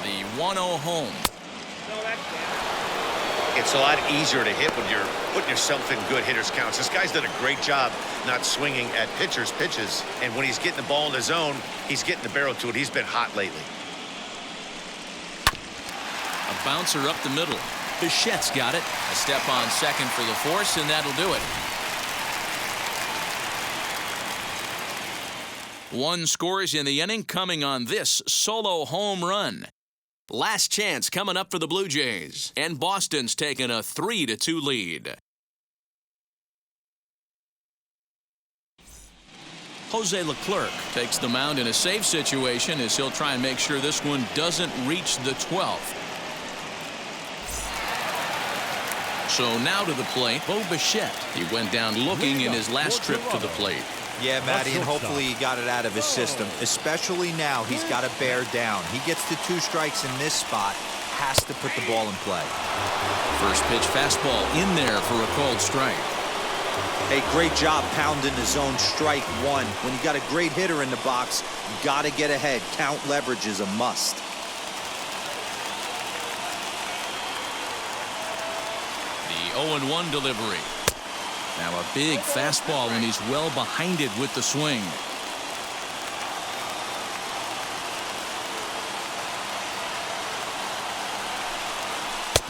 The 1-0 home. No, that's bad. It's a lot easier to hit when you're putting yourself in good hitters counts. This guy's done a great job not swinging at pitchers' pitches. And when he's getting the ball in the zone, he's getting the barrel to it. He's been hot lately. A bouncer up the middle. Bichette's got it. A step on second for the force, and that'll do it. 1 scores in the inning, coming on this solo home run. Last chance coming up for the Blue Jays, and Boston's taken a 3-2 lead. Jose Leclerc takes the mound in a safe situation as he'll try and make sure this one doesn't reach the 12th. So now to the plate, Bo Bichette. He went down looking in his last trip to the plate. Yeah, Matty, and hopefully he got it out of his system. Especially now, he's got to bear down. He gets to 2 strikes in this spot, has to put the ball in play. First pitch fastball in there for a called strike. Hey, great job pounding the zone strike 1. When you got a great hitter in the box, you got to get ahead. Count leverage is a must. The 0-1 delivery. Now a big fastball, and he's well behind it with the swing.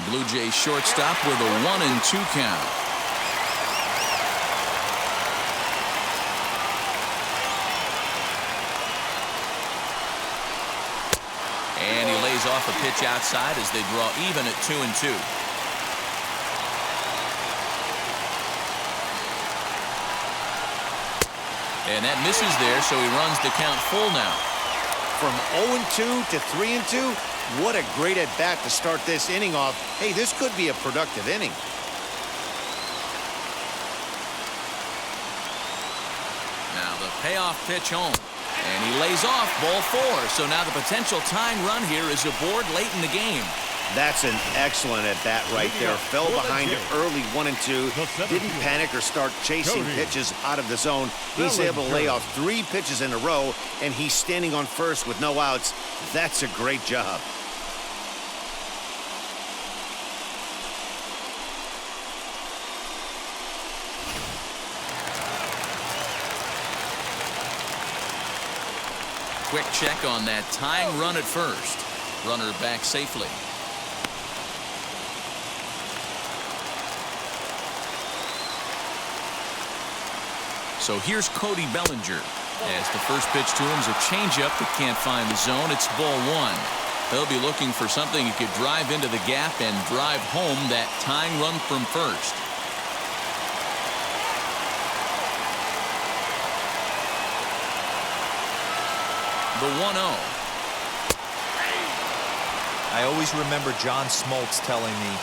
Blue Jays shortstop with a 1-2 count. And he lays off a pitch outside as they draw even at 2-2. And that misses there, so he runs the count full now. From 0-2 to 3-2, what a great at-bat to start this inning off. Hey, this could be a productive inning. Now the payoff pitch home. And he lays off ball 4. So now the potential tying run here is aboard late in the game. That's an excellent at-bat right there. Fell behind early 1-2. Didn't panic or start chasing pitches out of the zone. He's able to lay off 3 pitches in a row, and he's standing on first with no outs. That's a great job. Quick check on that tying run at first. Runner back safely. So here's Cody Bellinger. As the first pitch to him is a changeup that can't find the zone. It's ball 1. He'll be looking for something he could drive into the gap and drive home that tying run from first. The 1-0. I always remember John Smoltz telling me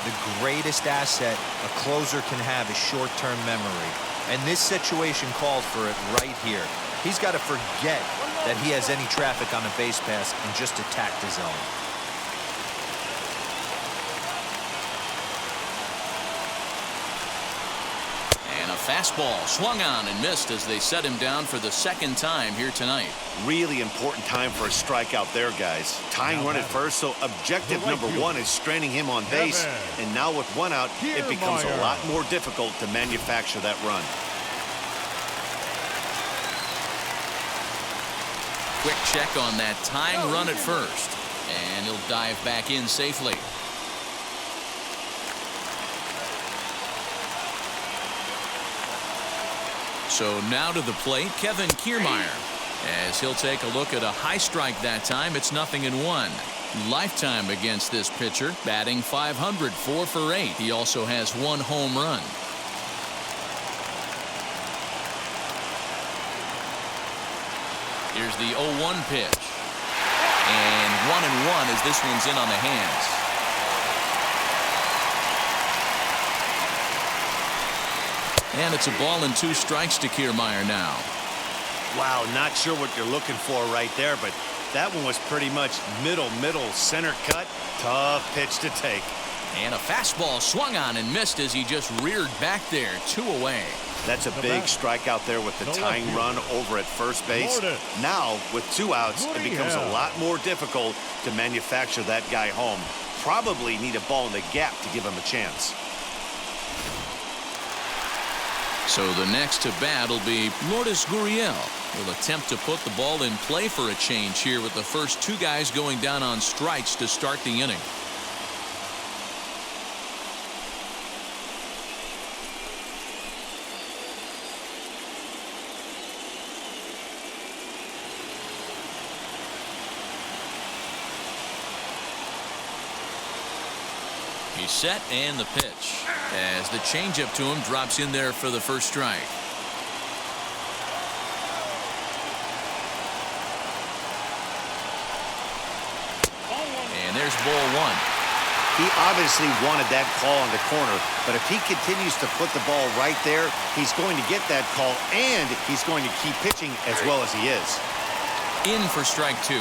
the greatest asset a closer can have is short-term memory. And this situation called for it right here. He's got to forget that he has any traffic on a base pass and just attack the zone. And a fastball swung on and missed as they set him down for the 2nd time here tonight. Really important time for a strikeout there, guys. Tying run at first, so objective number 1 is straining him on base. And now with 1 out, it becomes a lot more difficult to manufacture that run. Quick check on that tying run at first. And he'll dive back in safely. So now to the plate, Kevin Kiermaier. As he'll take a look at a high strike that time, it's 0-1. Lifetime against this pitcher, batting .500, 4 for 8. He also has 1 home run. Here's the 0-1 pitch. And 1-1 as this one's in on the hands. And it's a ball and 2 strikes to Kiermaier now. Wow, not sure what you're looking for right there, but that one was pretty much middle, center cut. Tough pitch to take. And a fastball swung on and missed as he just reared back there. 2 away. That's a big strikeout there with the tying run over at first base. Now, with 2 outs, it becomes a lot more difficult to manufacture that guy home. Probably need a ball in the gap to give him a chance. So the next to bat will be Lourdes Gurriel. Will attempt to put the ball in play for a change here with the first 2 guys going down on strikes to start the inning. He's set and the pitch as the changeup to him drops in there for the first strike. And there's ball 1. He obviously wanted that call in the corner, but if he continues to put the ball right there, he's going to get that call and he's going to keep pitching as well as he is. In for strike 2.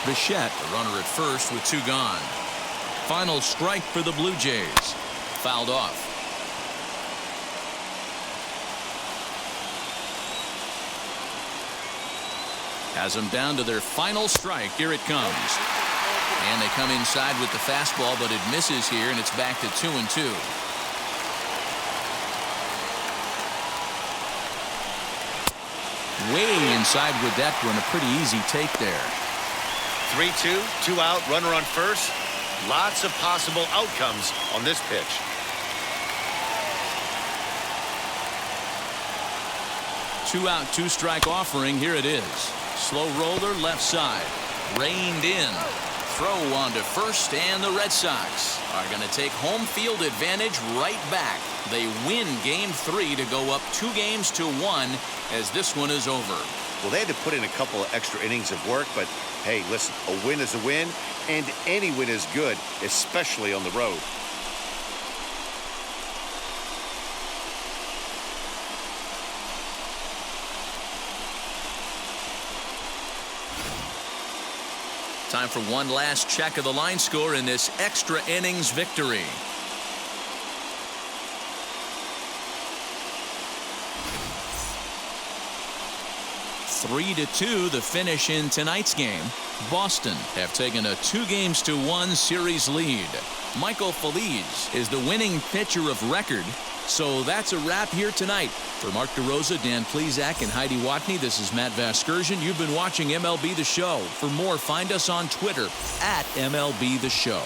Bichette, the runner at first with 2 gone. Final strike for the Blue Jays. Fouled off. Has them down to their final strike. Here it comes. And they come inside with the fastball, but it misses here, and it's back to 2-2. Way inside with that one. A pretty easy take there. 3-2, 2 out, runner on first. Lots of possible outcomes on this pitch. Two out, 2 strike offering. Here it is. Slow roller left side. Reined in. Throw on to first, and the Red Sox are going to take home field advantage right back. They win game 3 to go up 2-1 as this one is over. Well, they had to put in a couple of extra innings of work, but hey, listen, a win is a win, and any win is good, especially on the road. Time for one last check of the line score in this extra innings victory. Three to 2 the finish in tonight's game. Boston have taken a 2-1 series lead. Michael Feliz is the winning pitcher of record. So that's a wrap here tonight. For Mark DeRosa, Dan Plesac, and Heidi Watney, this is Matt Vasgersian. You've been watching MLB The Show. For more, find us on Twitter at MLB The Show.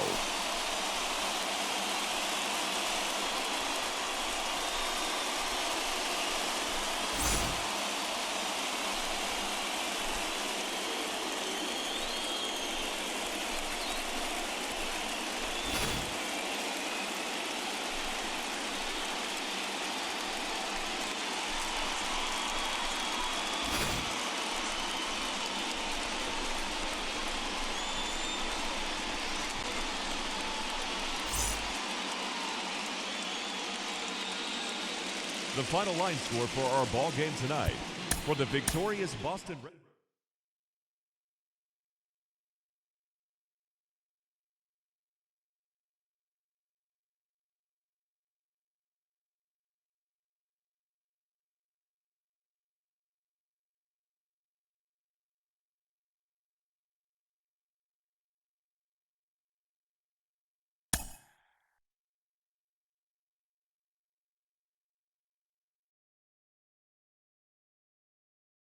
The final line score for our ball game tonight. For the victorious Boston Red